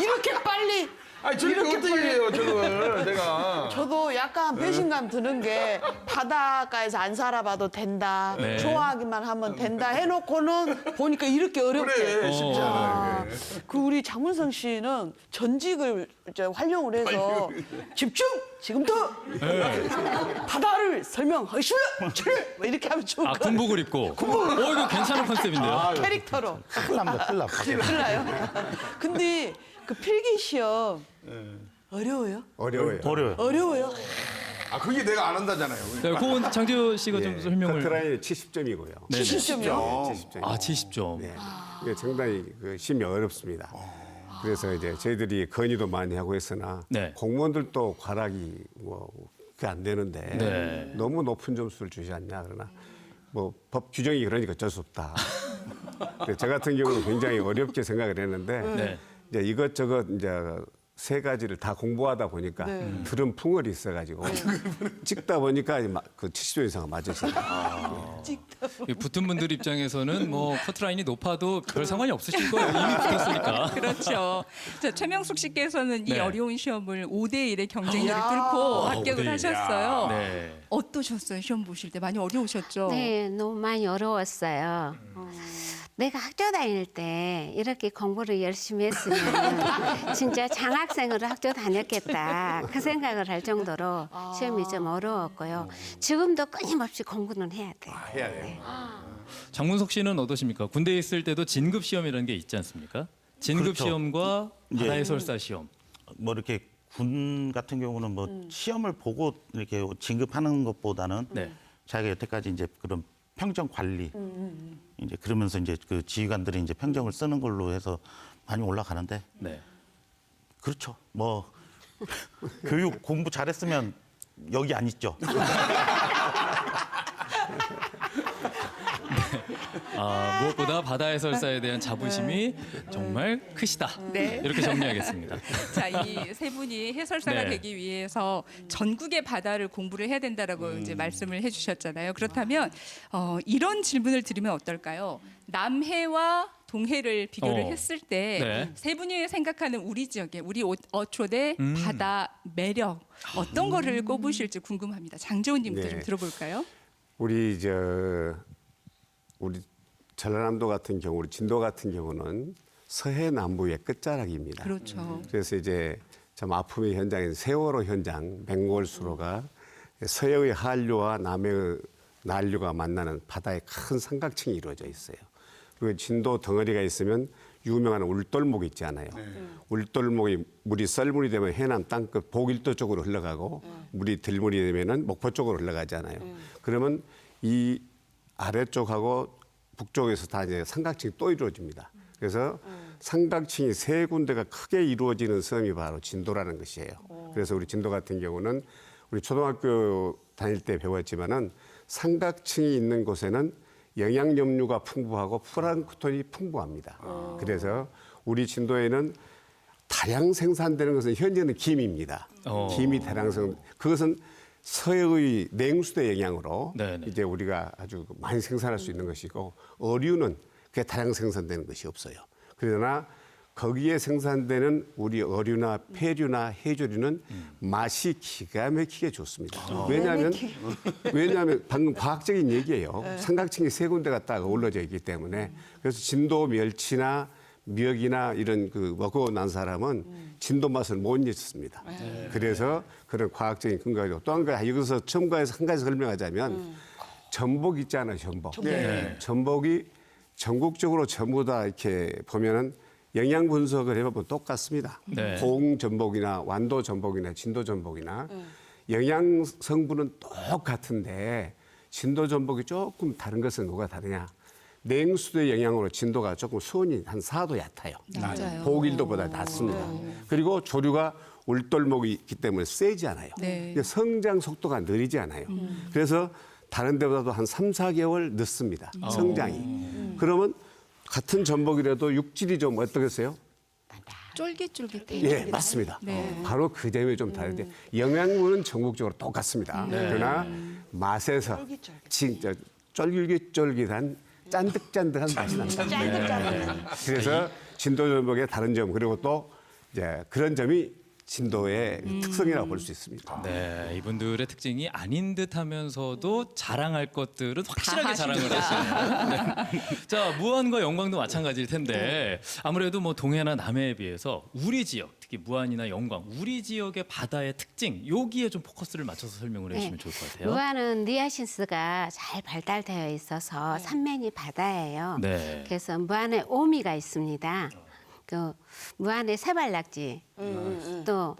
이렇게 빨리. 아니, 저렇게 어떻게 해요, 저걸 내가. 저도 약간 배신감 드는 게 바닷가에서 안 살아봐도 된다. 네. 좋아하기만 하면 된다 해놓고는 보니까 이렇게 어렵게. 그래, 쉽지 않아요. 이게. 그 우리 장문성 씨는 전직을 이제 활용을 해서 집중 지금부터 바다를 설명하시오 뭐 이렇게 하면 좋을 아, 것 같아요. 군복을 입고. 이거 괜찮은 컨셉인데요. 캐릭터로 큰일 납니다. 큰일 납니다. 큰일 나요. 근데 그 필기 시험 어려워요? 어려워요. 어려워요. 어려워요? 아, 그게 내가 안 한다잖아요. 네, 그건 장지호 씨가 좀 설명을. 커트라인이 70점이고요. 네네. 70점이요? 70점. 아, 70점. 네. 이게 상당히 그 시험이 어렵습니다. 그래서 이제 저희들이 건의도 많이 하고 했으나 네. 공무원들도 과락이 뭐 그게 안 되는데 네. 너무 높은 점수를 주지 않냐 그러나 뭐 법 규정이 그러니까 어쩔 수 없다. 근데 저 같은 경우는 굉장히 어렵게 생각을 했는데 네. 이제 이것저것 이제 세 가지를 다 공부하다 보니까 들은 풍월이 있어가지고 찍다 보니까 그 70점 이상 맞았어요. 이 붙은 분들 입장에서는 뭐 커트라인이 높아도 별 상관이 없으실 거예요. 이미 붙었으니까. 그렇죠. 자, 최명숙 씨께서는 이 네. 어려운 시험을 5대1의 경쟁률을 야. 뚫고 합격을 5대1. 하셨어요. 네. 어떠셨어요? 시험 보실 때 많이 어려우셨죠? 네, 너무 많이 어려웠어요. 내가 학교 다닐 때 이렇게 공부를 열심히 했으면 진짜 장학생으로 학교 다녔겠다 그 생각을 할 정도로 시험이 좀 어려웠고요. 지금도 끊임없이 공부는 해야 돼요. 해야 돼요. 장문석 씨는 어떠십니까? 군대에 있을 때도 진급 시험이라는 게 있지 않습니까? 진급 그렇죠. 시험과 이제- 바다 해설사 시험. 뭐 이렇게 군 같은 경우는 뭐 시험을 보고 이렇게 진급하는 것보다는 네. 자기가 여태까지 이제 그런 평정 관리 이제 그러면서 이제 그 지휘관들이 이제 평정을 쓰는 걸로 해서 많이 올라가는데 네. 그렇죠. 뭐 교육 공부 잘했으면 여기 안 있죠. 아, 무엇보다 바다 해설사에 대한 자부심이 정말 크시다. 네. 이렇게 정리하겠습니다. 자, 이 세 분이 해설사가 네. 되기 위해서 전국의 바다를 공부를 해야 된다라고 이제 말씀을 해주셨잖아요. 그렇다면 이런 질문을 드리면 어떨까요? 남해와 동해를 비교를 어. 했을 때 네. 세 분이 생각하는 우리 지역의 우리 어촌의 바다 매력 어떤 거를 꼽으실지 궁금합니다. 장재훈님부터 네. 좀 들어볼까요? 우리 전라남도 같은 경우, 우리 진도 같은 경우는 서해 남부의 끝자락입니다. 그렇죠. 그래서 이제 참 아픔의 현장인 세월호 현장, 맹골수로가 서해의 한류와 남해의 난류가 만나는 바다의 큰 삼각층이 이루어져 있어요. 그리고 진도 덩어리가 있으면 유명한 울돌목 있지 않아요. 울돌목이 물이 썰물이 되면 해남 땅끝 복일도 쪽으로 흘러가고 물이 들물이 되면은 목포 쪽으로 흘러가잖아요. 그러면 이 아래쪽하고 북쪽에서 다 이제 삼각층이 또 이루어집니다. 그래서 삼각층이 세 군데가 크게 이루어지는 섬이 바로 진도라는 것이에요. 그래서 우리 진도 같은 경우는 우리 초등학교 다닐 때 배웠지만은 삼각층이 있는 곳에는 영양 염류가 풍부하고 플랑크톤이 풍부합니다. 그래서 우리 진도에는 다량 생산되는 것은 현재는 김입니다. 김이 다량 생산. 그것은 서해의 냉수대 영향으로 네네. 이제 우리가 아주 많이 생산할 수 있는 것이고 어류는 그게 다량 생산되는 것이 없어요. 그러나 거기에 생산되는 우리 어류나 폐류나 해조류는 맛이 기가 막히게 좋습니다. 왜냐하면 방금 과학적인 얘기예요. 삼각층이 세 군데가 딱 어우러져 있기 때문에 그래서 진도 멸치나 미역이나 이런 그 먹고 난 사람은 진도 맛을 못 잊습니다. 그래서 그런 과학적인 근거가 있고 또 한 가지 여기서 첨가해서 한 가지 설명하자면 전복 있잖아요, 전복. 전복이 전국적으로 전부 다 이렇게 보면은 영양 분석을 해보면 똑같습니다. 네. 고흥 전복이나 완도 전복이나 진도 전복이나 영양 성분은 똑같은데 진도 전복이 조금 다른 것은 뭐가 다르냐? 냉수도의 영향으로 진도가 조금 수온이 한 4도 얕아요. 맞아요. 보길도보다 낮습니다. 그리고 조류가 울돌목이 있기 때문에 세지 않아요. 네. 성장 속도가 느리지 않아요. 그래서 다른 데보다도 한 3, 4개월 늦습니다. 성장이. 그러면 같은 전복이라도 육질이 좀 어떠겠어요? 쫄깃쫄깃해요. 예, 맞습니다. 네. 바로 그 점이 좀 다른데 영양분은 전국적으로 똑같습니다. 그러나 맛에서 진짜 쫄깃쫄깃한 짠득짠득한 맛이 납니다. 그래서 진도 전복의 다른 점 그리고 또 이제 그런 점이 진도의 특성이라고 볼 수 있습니다. 네, 이분들의 특징이 아닌 듯하면서도 자랑할 것들은 확실하게 다 자랑을 하십니다. 하시네요. 네. 자, 무안과 영광도 마찬가지일 텐데 아무래도 뭐 동해나 남해에 비해서 우리 지역, 특히 무안이나 영광, 우리 지역의 바다의 특징 여기에 좀 포커스를 맞춰서 설명을 해주시면 좋을 것 같아요. 무안은 니아신스가 잘 발달되어 있어서 삼면이 바다예요. 네. 그래서 무안에 오미가 있습니다. 그 무안에 세발낙지, 또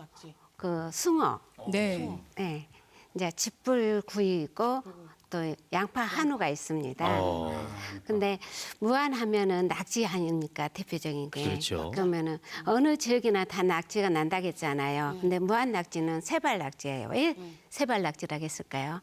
그 숭어, 네. 네. 이제 집불구이 있고 또 양파 한우가 있습니다. 근데 무안 하면은 낙지 아닙니까 대표적인 게. 그렇죠. 그러면은 어느 지역이나 다 낙지가 난다겠잖아요. 근데 무안 낙지는 세발낙지예요. 왜 세발낙지라고 했을까요?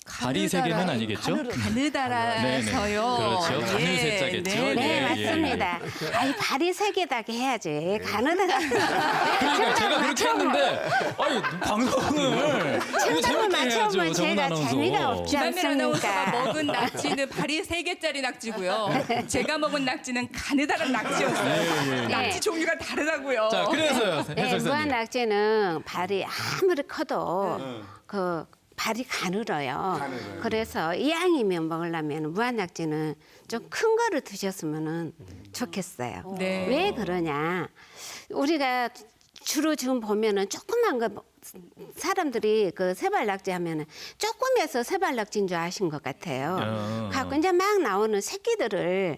다리 세 개는 아니겠죠? 가느다라서요. 그렇죠. 가는 세자겠죠. 네, 네, 예, 예, 맞습니다. 아이 발이 세 개다게 해야지. 가느다가 그러니까 제가 그렇게 했는데 아니 방송을 첨tam을 맞춰보면 제가 재미가 없지 김한민 아나운서가 않습니까? 먹은 낙지는 발이 3개짜리 낙지고요. 제가 먹은 낙지는 가느다란 낙지였어요. 낙지 종류가 다르다고요. 자, 그래서요. 네, 해설사님. 무한 낙지는 발이 아무리 커도 그 발이 가늘어요. 그래서 이왕이면 먹으려면 무한 낙지는 좀 큰 거를 드셨으면 좋겠어요. 네. 왜 그러냐? 우리가 주로 지금 보면은 조그만 거 사람들이 그 세발낙지 하면은 조금해서 세발낙지인 줄 아신 것 같아요. 갖고 이제 막 나오는 새끼들을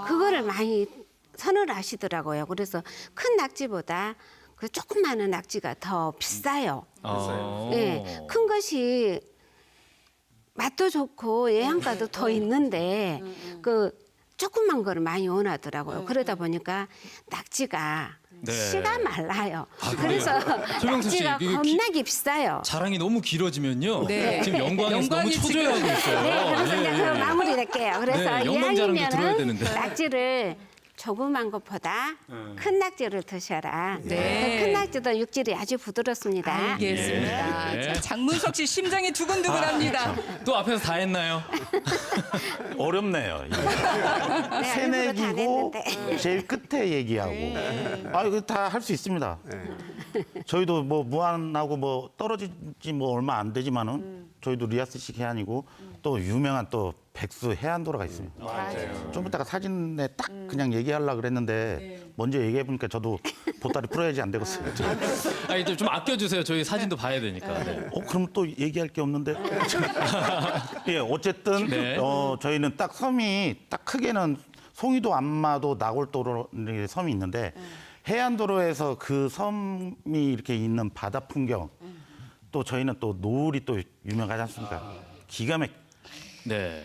그거를 많이 선호를 하시더라고요. 그래서 큰 낙지보다 그 조그마한 낙지가 더 비싸요. 네, 큰 것이 맛도 좋고 영양가도 더 있는데 그 조그만 거를 많이 원하더라고요. 그러다 보니까 낙지가 네. 씨가 말라요. 그래요? 그래서 조명수 씨, 낙지가 이게 겁나게 비싸요. 자랑이 너무 길어지면요. 네. 지금 영광에서 너무 영광이 초조해하고 있어요. 네, 그래서 이제 예, 그럼 예. 마무리할게요. 그래서 네, 영광 자랑도 들어야 이왕이면은 되는데. 낙지를 조그만 것보다 큰 낙지를 드셔라. 네. 큰 낙지도 육질이 아주 부드럽습니다. 알겠습니다. 예. 자, 장문석 씨 심장이 두근두근합니다. 또 앞에서 다 했나요? 어렵네요. 네, 일부러 다 새내기고 냈는데. 제일 끝에 얘기하고. 아, 이거 다 할 수 있습니다. 저희도 뭐 무한하고 뭐 떨어지지 뭐 얼마 안 되지만은 저희도 리아스식 해안이고 또 유명한 또 백수 해안도로가 있습니다. 맞아요. 좀 이따가 사진에 딱 그냥 얘기하려고 그랬는데 먼저 얘기해 보니까 저도 보따리 풀어야지 안 되겠어요. 아니 좀 아껴주세요. 저희 사진도 봐야 되니까. 네. 그럼 또 얘기할 게 없는데. 예, 어쨌든 네. 저희는 딱 섬이 딱 크게는 송이도, 안마도, 나골도로 섬이 있는데 해안도로에서 그 섬이 이렇게 있는 바다 풍경 또 저희는 또 노을이 또 유명하지 않습니까? 기가 막. 네.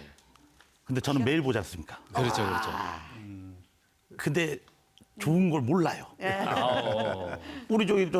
근데 저는 매일 보지 않습니까? 그렇죠, 그렇죠. 근데 좋은 걸 몰라요. 우리 저기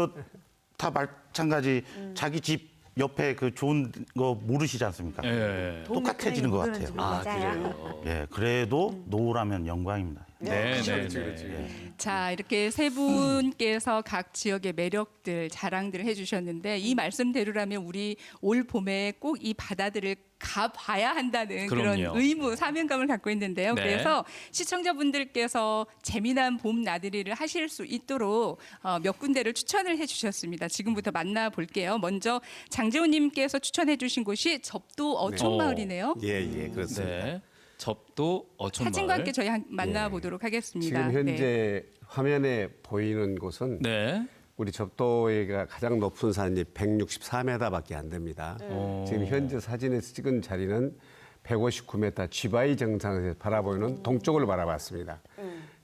다 마찬가지 자기 집 옆에 그 좋은 거 모르시지 않습니까? 예. 똑같아지는 것 같아요. 아, 맞아요. 그래요. 예, 그래도 노을하면 영광입니다. 네, 네, 그렇지, 네. 그렇지. 자, 이렇게 세 분께서 각 지역의 매력들, 자랑들을 해주셨는데 이 말씀대로라면 우리 올 봄에 꼭 이 바다들을 가봐야 한다는 그런 그럼요. 의무, 사명감을 갖고 있는데요. 네. 그래서 시청자분들께서 재미난 봄 나들이를 하실 수 있도록 몇 군데를 추천을 해주셨습니다. 지금부터 만나볼게요. 먼저 장재훈님께서 추천해주신 곳이 접도 어촌마을이네요. 예, 그렇습니다. 네. 접도 어촌마을. 사진과 함께 저희 만나보도록 하겠습니다. 지금 현재 화면에 보이는 곳은 네. 우리 접도가 가장 높은 산이 164m밖에 안 됩니다. 지금 현재 사진에서 찍은 자리는 159m 쥐바위 정상에서 바라보이는 동쪽을 바라봤습니다.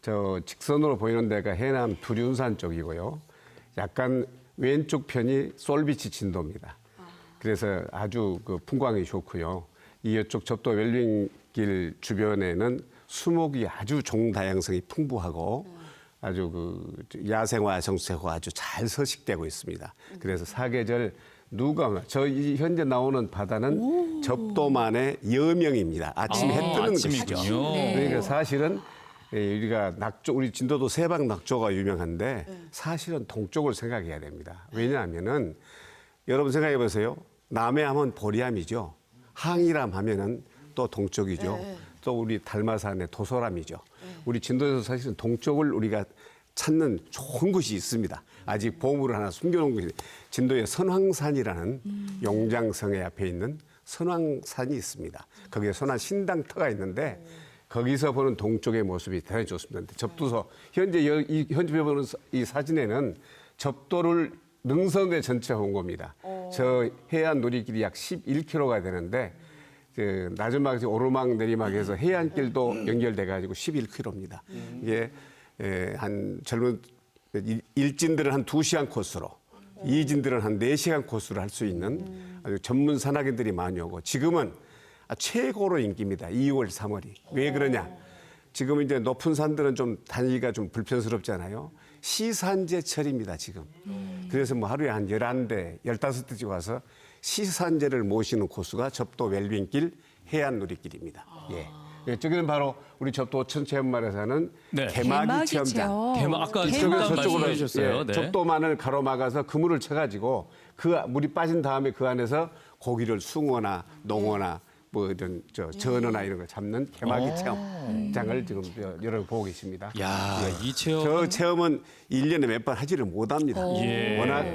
저 직선으로 보이는 데가 해남 두륜산 쪽이고요. 약간 왼쪽 편이 솔비치 진도입니다. 그래서 아주 그 풍광이 좋고요. 이쪽 접도 웰빙길 주변에는 수목이 아주 종다양성이 풍부하고 아주 그 야생화 정책과 아주 잘 서식되고 있습니다. 그래서 사계절 누가 현재 나오는 바다는 접도만의 여명입니다. 아침 해 뜨는 아침이군요. 것이죠. 네. 그러니까 사실은 우리가 낙조, 우리 진도도 세방 낙조가 유명한데 사실은 동쪽을 생각해야 됩니다. 왜냐하면은 여러분 생각해 보세요. 남해하면 보리암이죠. 항이람 하면은 또 동쪽이죠. 또 우리 달마산의 도소람이죠. 우리 진도에서 사실은 동쪽을 우리가 찾는 좋은 곳이 있습니다. 아직 보물을 하나 숨겨놓은 곳이 진도의 선황산이라는 용장성의 앞에 있는 선황산이 있습니다. 거기에 선한 신당터가 있는데 거기서 보는 동쪽의 모습이 대단히 좋습니다. 접도서 현재 현재 보는 이 사진에는 접도를 능선에 전체가 온 겁니다. 저 해안 놀이길이 약 11km가 되는데 그 나주막 오르막 내리막에서 해안길도 연결돼 가지고 11km입니다. 이게 한 젊은 일진들은 한 2시간 코스로, 이진들은 한 4시간 코스로 할 수 있는 아주 전문 산악인들이 많이 오고 지금은 최고로 인기입니다. 2월, 3월이. 왜 그러냐? 지금 이제 높은 산들은 좀 다니기가 좀 불편스럽잖아요. 시산제철입니다, 지금. 그래서 뭐 하루에 한 11대, 15대씩 와서 시산제를 모시는 코스가 접도 웰빙길 해안놀이길입니다. 예. 저기는 바로 우리 접도 어촌체험마을에서 하는 네. 개마기 체험장. 아까 개마기. 잠깐 저쪽으로 말씀해 주셨어요. 예, 네. 접도만을 가로막아서 그물을 쳐가지고 그 물이 빠진 다음에 그 안에서 고기를 숭어나 농어나 뭐 이런 전어나 이런 걸 잡는 개마기 체험장을 지금 여러분 보고 계십니다. 야, 이 체험. 저 체험은 1년에 몇 번 하지를 못합니다. 예. 워낙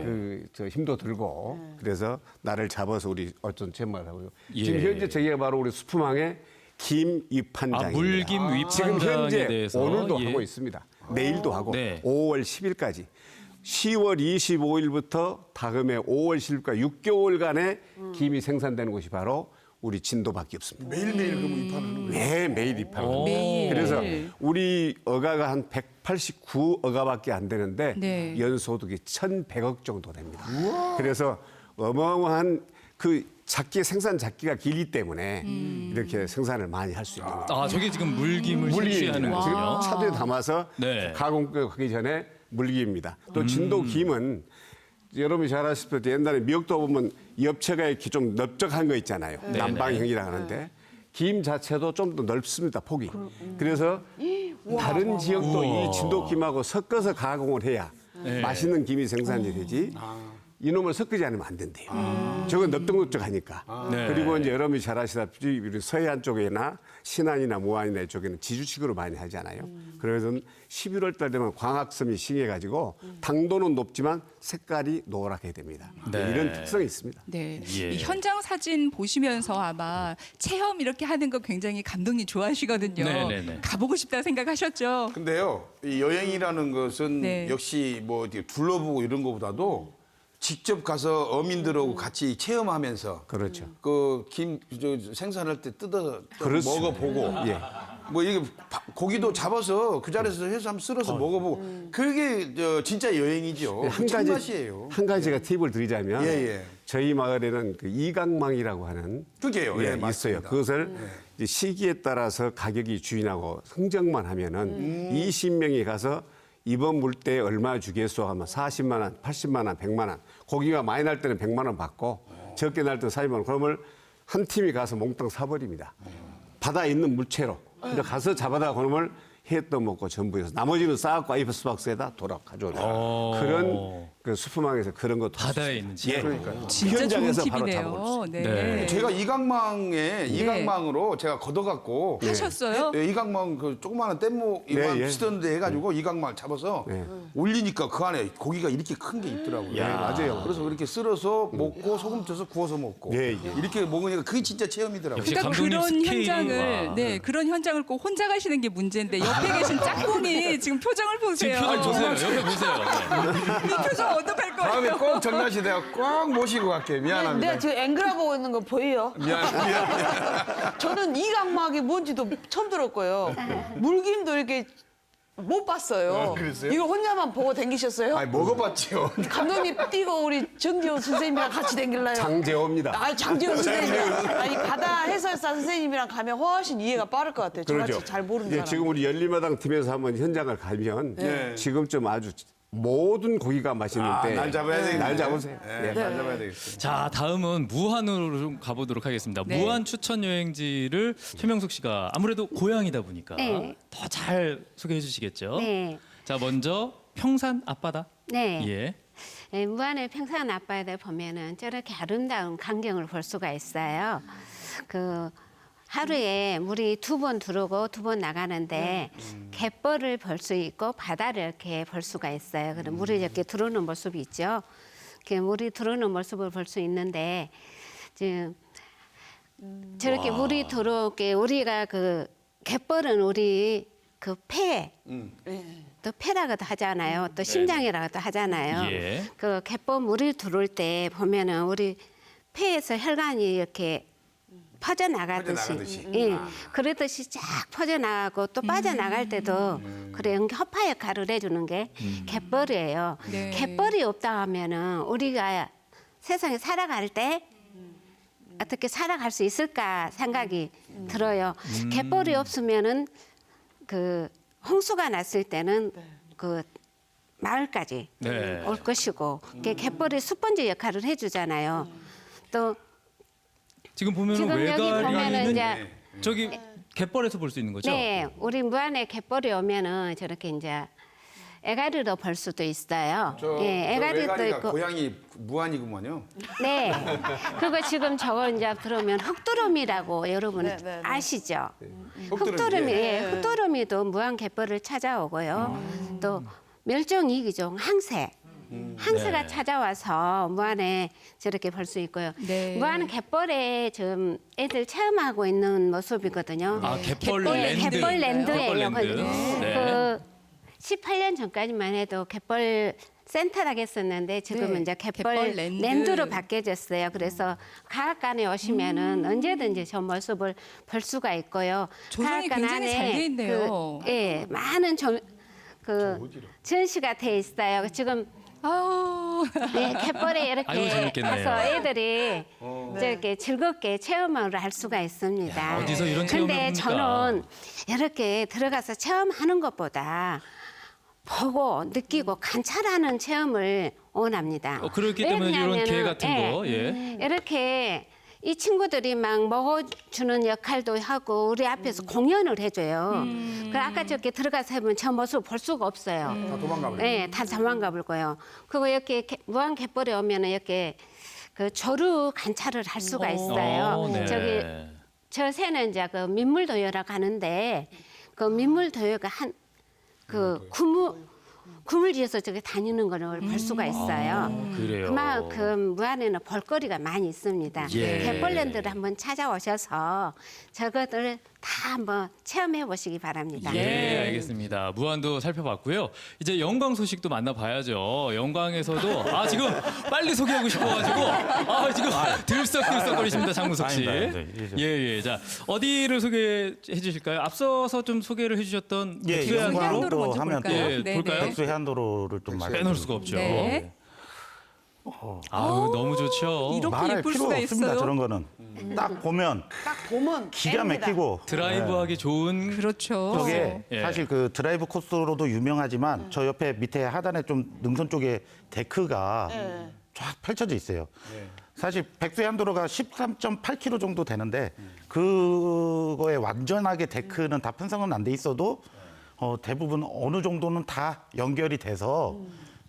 저 힘도 들고 그래서 나를 잡아서 우리 어떤 체험을 하고요. 예. 지금 현재 저기가 바로 우리 수품항의 김 위판장입니다. 물김 지금 위판장에 현재 대해서 오늘도 예. 하고 있습니다. 내일도 하고 네. 5월 10일까지 10월 25일부터 다음해 5월 10일까지 6개월간의 김이 생산되는 곳이 바로 우리 진도밖에 없습니다. 매일매일 그럼 입판하는 거예요? 네, 매일 입항합니다. 매일. 그래서 우리 어가가 한 189어가밖에 안 되는데 네. 연소득이 1,100억 정도 됩니다. 그래서 어마어마한 그 생산 작기가 길기 때문에 이렇게 생산을 많이 할 수 있는 거죠. 아, 저게 지금 물김을 물기 실시하는 지금 거군요. 차도에 담아서 네. 가공하기 전에 물기입니다. 또 진도 김은 여러분이 잘 아시다시피 옛날에 미역도 보면 엽채가 이렇게 좀 넓적한 거 있잖아요. 남방형이라 하는데 김 자체도 좀 더 넓습니다. 폭이. 그래서 다른 지역도 이 진도 김하고 섞어서 가공을 해야 맛있는 김이 생산이 되지. 이놈을 섞지 않으면 안 된대요. 저건 넓적넓적하니까. 네. 그리고 이제 여러분이 잘 아시다시피 우리 서해안 쪽이나 신안이나 무안이나 이쪽에는 지주식으로 많이 하잖아요. 그래서 11월 달 되면 광합섬이 싱해가지고 당도는 높지만 색깔이 노랗게 됩니다. 네. 이런 특성이 있습니다. 네. 예. 이 현장 사진 보시면서 아마 체험 이렇게 하는 거 굉장히 감독님 좋아하시거든요. 네네네. 가보고 싶다 생각하셨죠? 근데요, 이 여행이라는 것은 네. 역시 뭐 이렇게 둘러보고 이런 것보다도 직접 가서 어민들하고 같이 체험하면서 그렇죠. 그 김 생산할 때 뜯어 그렇죠. 먹어보고 예. 뭐 이게 고기도 잡아서 그 자리에서 해서 한번 쓸어서 먹어보고 그게 진짜 여행이죠. 맛이에요. 한 가지가 팁을 드리자면 예. 저희 마을에는 그 이강망이라고 하는 그게요. 예, 있어요. 맞습니다. 그것을 이제 시기에 따라서 가격이 주인하고 흥정만 하면은 20명이 가서 이번 물때에 얼마 주겠소 하면 40만 원, 80만 원, 100만 원. 고기가 많이 날 때는 100만 원 받고 적게 날 때는 40만 원. 그러면 한 팀이 가서 몽땅 사버립니다. 바다에 있는 물체로. 이제 가서 잡아다 그놈을 해 떠먹고 전부해서 나머지는 쌓고 아이스박스에다 돌아 가져오라. 그런 그 슈퍼마켓에서 그런 것도 바다에 있는 지역. 그러니까요. 진짜 좋은 현장에서 바로 팁이네요. 잡아올 네. 네. 제가 이강망으로 제가 걷어갖고 하셨어요? 예, 이강망 그 조그마한 뗏목 이만 예. 비슷한데 해가지고 이강망 잡아서 올리니까 그 안에 고기가 이렇게 큰 게 있더라고요. 예, 맞아요. 그래서 그렇게 쓸어서 먹고 소금 쳐서 구워서 먹고 예, 예. 이렇게 먹으니까 그게 진짜 체험이더라고요. 역시 그러니까 감독님 그런 스케일이, 현장을 와. 네 그런 현장을 꼭 혼자 가시는 게 문제인데 옆에 계신 짝꿍이 지금 표정을 보세요. 지금 표정 보세요. 옆에 보세요. 네. 이 표정 어떡할 거예요? 다음에 꼭 정나시 내가 꼭 모시고 갈게. 미안합니다. 내가 지금 앵그라 보고 있는 거 보여요? 미안. 저는 이강막이 뭔지도 처음 들었고요. 물김도 이렇게 못 봤어요. 그랬어요? 이거 혼자만 보고 댕기셨어요? 아니 먹어봤지요. 감독님 뛰고 우리 정지호 선생님이랑 같이 댕길라요? 장제호입니다. 아, 장지호 선생님. 아니, 바다 해설사 선생님이랑 가면 훨씬 이해가 빠를 것 같아요. 저같이 잘 모르는 예, 사람. 지금 우리 열린마당 팀에서 한번 현장을 가면 네. 지금쯤 아주 모든 고기가 맛있는데 날 잡아야 되겠네. 날 잡으세요. 네, 예. 날 잡아야 되겠어. 자, 다음은 무안으로 좀 가보도록 하겠습니다. 네. 무안 추천 여행지를 최명숙 씨가 아무래도 고향이다 보니까 네. 더 잘 소개해 주시겠죠? 네. 자, 먼저 평산 앞바다. 네. 예. 네, 무안의 평산 앞바다에 보면은 저렇게 아름다운 광경을 볼 수가 있어요. 그 하루에 물이 2번 들어오고 2번 나가는데 갯벌을 볼 수 있고 바다를 이렇게 볼 수가 있어요. 그럼 물이 이렇게 들어오는 모습이 있죠. 이렇게 물이 들어오는 모습을 볼 수 있는데 지금 저렇게 물이 들어오게 우리가 그 갯벌은 우리 그 폐, 또 폐라고도 하잖아요. 또 심장이라고도 하잖아요. 예. 그 갯벌 물이 들어올 때 보면은 우리 폐에서 혈관이 이렇게 퍼져나가듯이, 예, 그러듯이 쫙 퍼져나가고 또 빠져나갈 때도 그래 허파 역할을 해주는 게 갯벌이에요. 네. 갯벌이 없다 하면은 우리가 세상에 살아갈 때 어떻게 살아갈 수 있을까 생각이 들어요. 갯벌이 없으면은 그 홍수가 났을 때는 그 마을까지 네. 올 것이고 그게 갯벌이 스펀지 역할을 해주잖아요. 또 지금 보면은 지금 여기 보면은 외가리는 이제 저기 갯벌에서 볼 수 있는 거죠? 네, 우리 무안에 갯벌이 오면은 저렇게 이제 애가리로 볼 수도 있어요. 예, 애가리도 외가리가 있고. 고향이 무안이구먼요. 네. 그리고 지금 저거 이제 들어오면 흑두루미라고 여러분 네, 네, 네. 아시죠? 흑두루미, 흑두루미, 예. 예, 흑두루미도 무안 갯벌을 찾아오고요. 또 멸종위기종 항새. 항새가 네. 찾아와서 무안에 저렇게 볼 수 있고요. 네. 무안 갯벌에 지금 애들 체험하고 있는 모습이거든요. 아, 갯벌 갯벌 랜드. 갯벌 랜드예요. 갯벌 랜드. 네. 그 18년 전까지만 해도 갯벌 센터라고 했었는데 지금은 네, 이제 갯벌 갯벌 랜드. 랜드로 바뀌어졌어요. 그래서 가락간에 오시면은 언제든지 저 모습을 볼 수가 있고요. 조성이 가락간 굉장히 안에 잘돼 있네요. 예, 많은 전시가 돼 있어요. 지금 아우. 네, 갯벌에 아이고, 이렇게 재밌겠네요. 가서 애들이 저렇게 즐겁게 체험을 할 수가 있습니다. 야, 어디서 이런 체험을 근데 합니까? 저는 이렇게 들어가서 체험하는 것보다 보고 느끼고 관찰하는 체험을 원합니다. 그렇기 때문에 이런 왜냐하면은, 개 같은 거. 예. 이렇게 이 친구들이 막 먹어주는 역할도 하고 우리 앞에서 공연을 해줘요. 그 아까 저렇게 들어가서 해보면 저 모습을 볼 수가 없어요. 다 도망가버려. 네, 다 도망가 버고요. 그리고 이렇게 무안 갯벌에 오면은 이렇게 그 조류 관찰을 할 수가 있어요. 네. 저기 저 새는 이제 그 민물도요라고 하는데 그 민물도요가 그 그물지에서 저기 다니는 거를 볼 수가 있어요. 그래요. 그만큼 무안에는 볼거리가 많이 있습니다. 예. 갯벌랜드를 한번 찾아오셔서 저것을 다 한번 체험해 보시기 바랍니다. 예, 알겠습니다. 무안도 살펴봤고요. 이제 영광 소식도 만나봐야죠. 영광에서도 지금 빨리 소개하고 싶어가지고 지금 들썩들썩거리십니다, 장무석 씨. 아닙니다, 아닙니다. 예. 자, 어디를 소개해 주실까요? 앞서서 좀 소개를 해주셨던 예, 백수해안도로 해안도로 또 먼저 하면 볼까요? 예, 네, 볼까요? 네. 백수 해안도로를 좀 빼놓을 수가 없죠. 네. 아유, 너무 좋죠. 이렇게 말할 예쁠 필요가 수가 없습니다. 있어요? 저런 거는 딱 보면 딱 보면 기가 앱니다. 막히고 드라이브하기 좋은 그렇죠. 저게 예. 사실 그 드라이브 코스로도 유명하지만 저 옆에 밑에 하단에 좀 능선 쪽에 데크가 쫙 펼쳐져 있어요. 사실 백수해안도로가 13.8km 정도 되는데 그거에 완전하게 데크는 다 편성은 안 돼 있어도 대부분 어느 정도는 다 연결이 돼서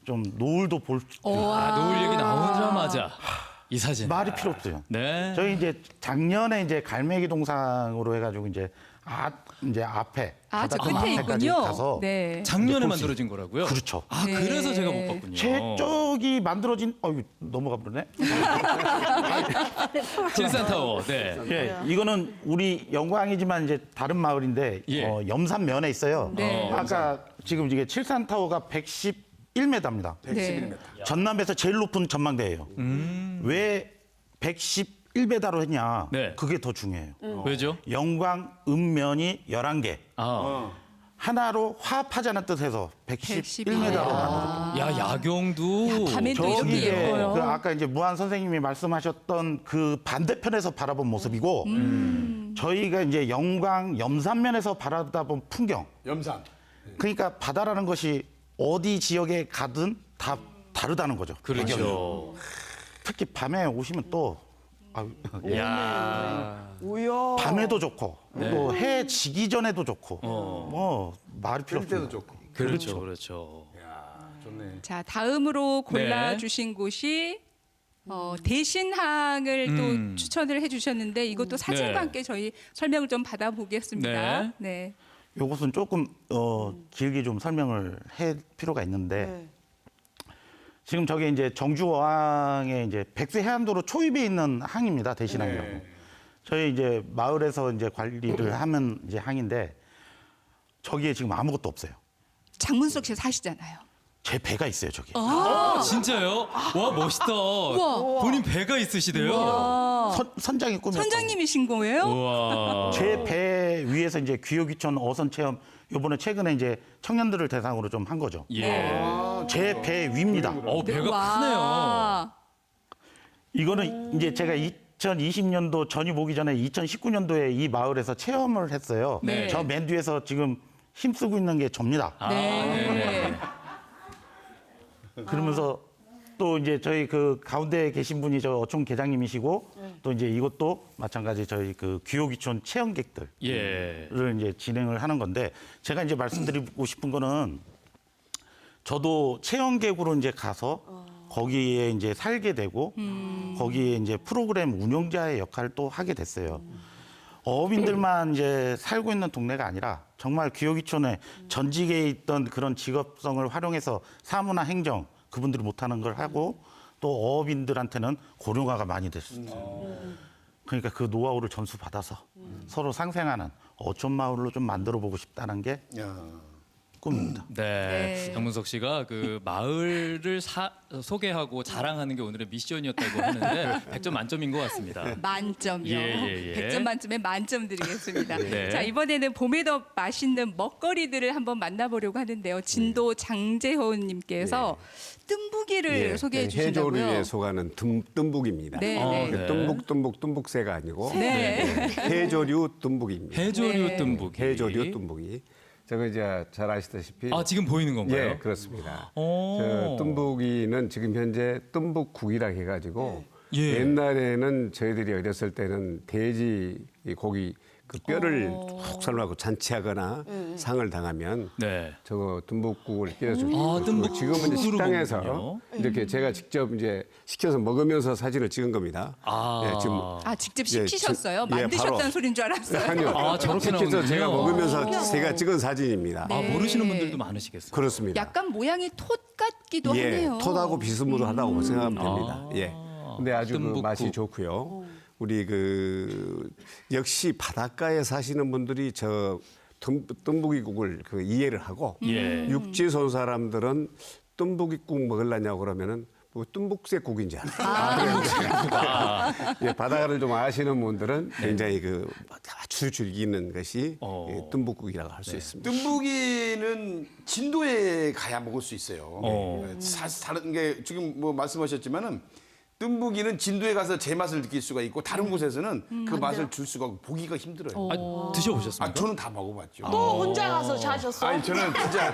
좀 노을도 볼 수 있고 아, 노을 얘기 나오자마자 이 사진. 말이 필요 없어요. 네. 저희 이제 작년에 이제 갈매기 동상으로 해가지고 이제 앞에 아, 저 바닷가 끝에 앞에까지 있군요. 가서 네. 작년에 볼수 만들어진 거라고요? 그렇죠. 아, 네. 그래서 제가 못 봤군요. 제 쪽이 만들어진 넘어가 버리네. 칠산타워. 네. 예, 이거는 우리 영광이지만 이제 다른 마을인데 예. 염산면에 있어요. 네. 아까 지금 이게 칠산타워가 111m입니다. 111m. 전남에서 제일 높은 전망대예요. 왜 111m로 했냐? 네. 그게 더 중요해요. 왜죠? 영광 음면이 11개. 아. 하나로 화합하자는 뜻에서 111m로 만들었죠. 야, 야경도. 밤에 또 저기 이렇게 이제 예뻐요. 그 아까 이제 무한 선생님이 말씀하셨던 그 반대편에서 바라본 모습이고 저희가 이제 영광 염산면에서 바라다본 풍경. 염산. 그러니까 바다라는 것이 어디 지역에 가든 다 다르다는 거죠. 배경이. 그렇죠. 특히 밤에 오시면 또 야. 우여. 밤에도 좋고 네. 또 해 지기 전에도 좋고 뭐 말이 필요 뜰 때도 없어요. 좋고. 그렇죠. 그렇죠. 야, 좋네. 자, 다음으로 골라 네. 주신 곳이 대신항을 또 추천을 해주셨는데 이것도 사진과 네. 함께 저희 설명을 좀 받아보겠습니다. 네. 네. 요것은 조금 길게 좀 설명을 할 필요가 있는데 네. 지금 저게 이제 정주어항의 이제 백세 해안도로 초입에 있는 항입니다. 대신항이라고. 네. 저희 이제 마을에서 이제 관리를 하면 이제 항인데 저기에 지금 아무것도 없어요. 장문석 씨 사시잖아요. 제 배가 있어요, 저기. 아, 진짜요? 와, 멋있다. 본인 배가 있으시대요. 선장이 꿈이었고. 선장님이신 거예요? 우와. 제 배 위에서 이제 귀요귀촌 어선 체험 요번에 최근에 이제 청년들을 대상으로 좀 한 거죠. 예. 제 배 위입니다. 배가 와. 크네요. 이거는 이제 제가 2020년도 전이 오기 전에 2019년도에 이 마을에서 체험을 했어요. 네. 저 맨 뒤에서 지금 힘쓰고 있는 게 접니다. 네. 그러면서 또 이제 저희 그 가운데 계신 분이 저 어촌 계장님이시고 또 이제 이것도 마찬가지 저희 그 귀요귀촌 체험객들을 예. 이제 진행을 하는 건데 제가 이제 말씀드리고 싶은 거는 저도 체험객으로 이제 가서 거기에 이제 살게 되고 거기에 이제 프로그램 운영자의 역할을 또 하게 됐어요. 어민들만 이제 살고 있는 동네가 아니라 정말 귀요귀촌에 전직에 있던 그런 직업성을 활용해서 사무나 행정 그분들이 못하는 걸 하고 또 어업인들한테는 고령화가 많이 됐어요. 그러니까 그 노하우를 전수받아서 서로 상생하는 어촌 마을로 좀 만들어 보고 싶다는 게 야. 꿈입니다. 네. 네. 장문석 씨가 그 마을을 소개하고 자랑하는 게 오늘의 미션이었다고 하는데 100점 만점인 것 같습니다. 만점이요. 예. 100점 만점에 만점 드리겠습니다. 네. 자, 이번에는 봄에 더 맛있는 먹거리들을 한번 만나보려고 하는데요. 진도 장재훈 님께서 뜸부기를 소개해 주신다고요. 해조류에 속하는 뜸북입니다. 네, 네. 그 뜸북새가 아니고 네. 해조류 뜸북입니다. 해조류 네. 뜸부기. 해조류 뜸북이. 저거 이제 잘 아시다시피 아, 지금 보이는 건가요? 예, 그렇습니다. 오. 저 뜸북이는 지금 현재 뜸북국이라 해가지고 예. 옛날에는 저희들이 어렸을 때는 돼지 이 고기 그 뼈를 푹 삶아고 잔치하거나 상을 당하면 네. 저거 뜸북국을 끓여줍니다. 아, 뜸북국으로 지금은 이제 식당에서 먹는군요. 이렇게 제가 직접 이제 시켜서 먹으면서 사진을 찍은 겁니다. 아. 예, 지금 아, 직접 예, 시키셨어요? 예, 만드셨다는 바로. 소리인 줄 알았어요. 아니요. 아, 저렇게 시켜서 나오는군요. 제가 먹으면서 제가 찍은 사진입니다. 아, 네. 모르시는 분들도 많으시겠어요. 그렇습니다. 약간 모양이 톳 같기도 예, 하네요. 톳하고 비스무리하다고 생각하면 됩니다. 아. 예. 근데 아주 그 뜸북국. 맛이 좋고요. 우리 그 역시 바닷가에 사시는 분들이 저 뜸부기국을 그 이해를 하고 예. 육지 선 사람들은 뜸부기국 먹으려냐고 그러면은 뭐 뜸북새국인지 알아요. 예, 바다를 좀 아시는 분들은 굉장히 그 아주 즐기는 것이 예, 뜸북국이라고 할 수 있습니다. 뜸부기는 진도에 가야 먹을 수 있어요. 어. 다른 게 지금 뭐 말씀하셨지만은 뜸부기는 진도에 가서 제 맛을 느낄 수가 있고 다른 곳에서는 그 맛을 줄 수가 없고 보기가 힘들어요. 아, 드셔보셨습니까? 아, 저는 다 먹어봤죠. 또 혼자 가서 자셨어? 아니 저는 진짜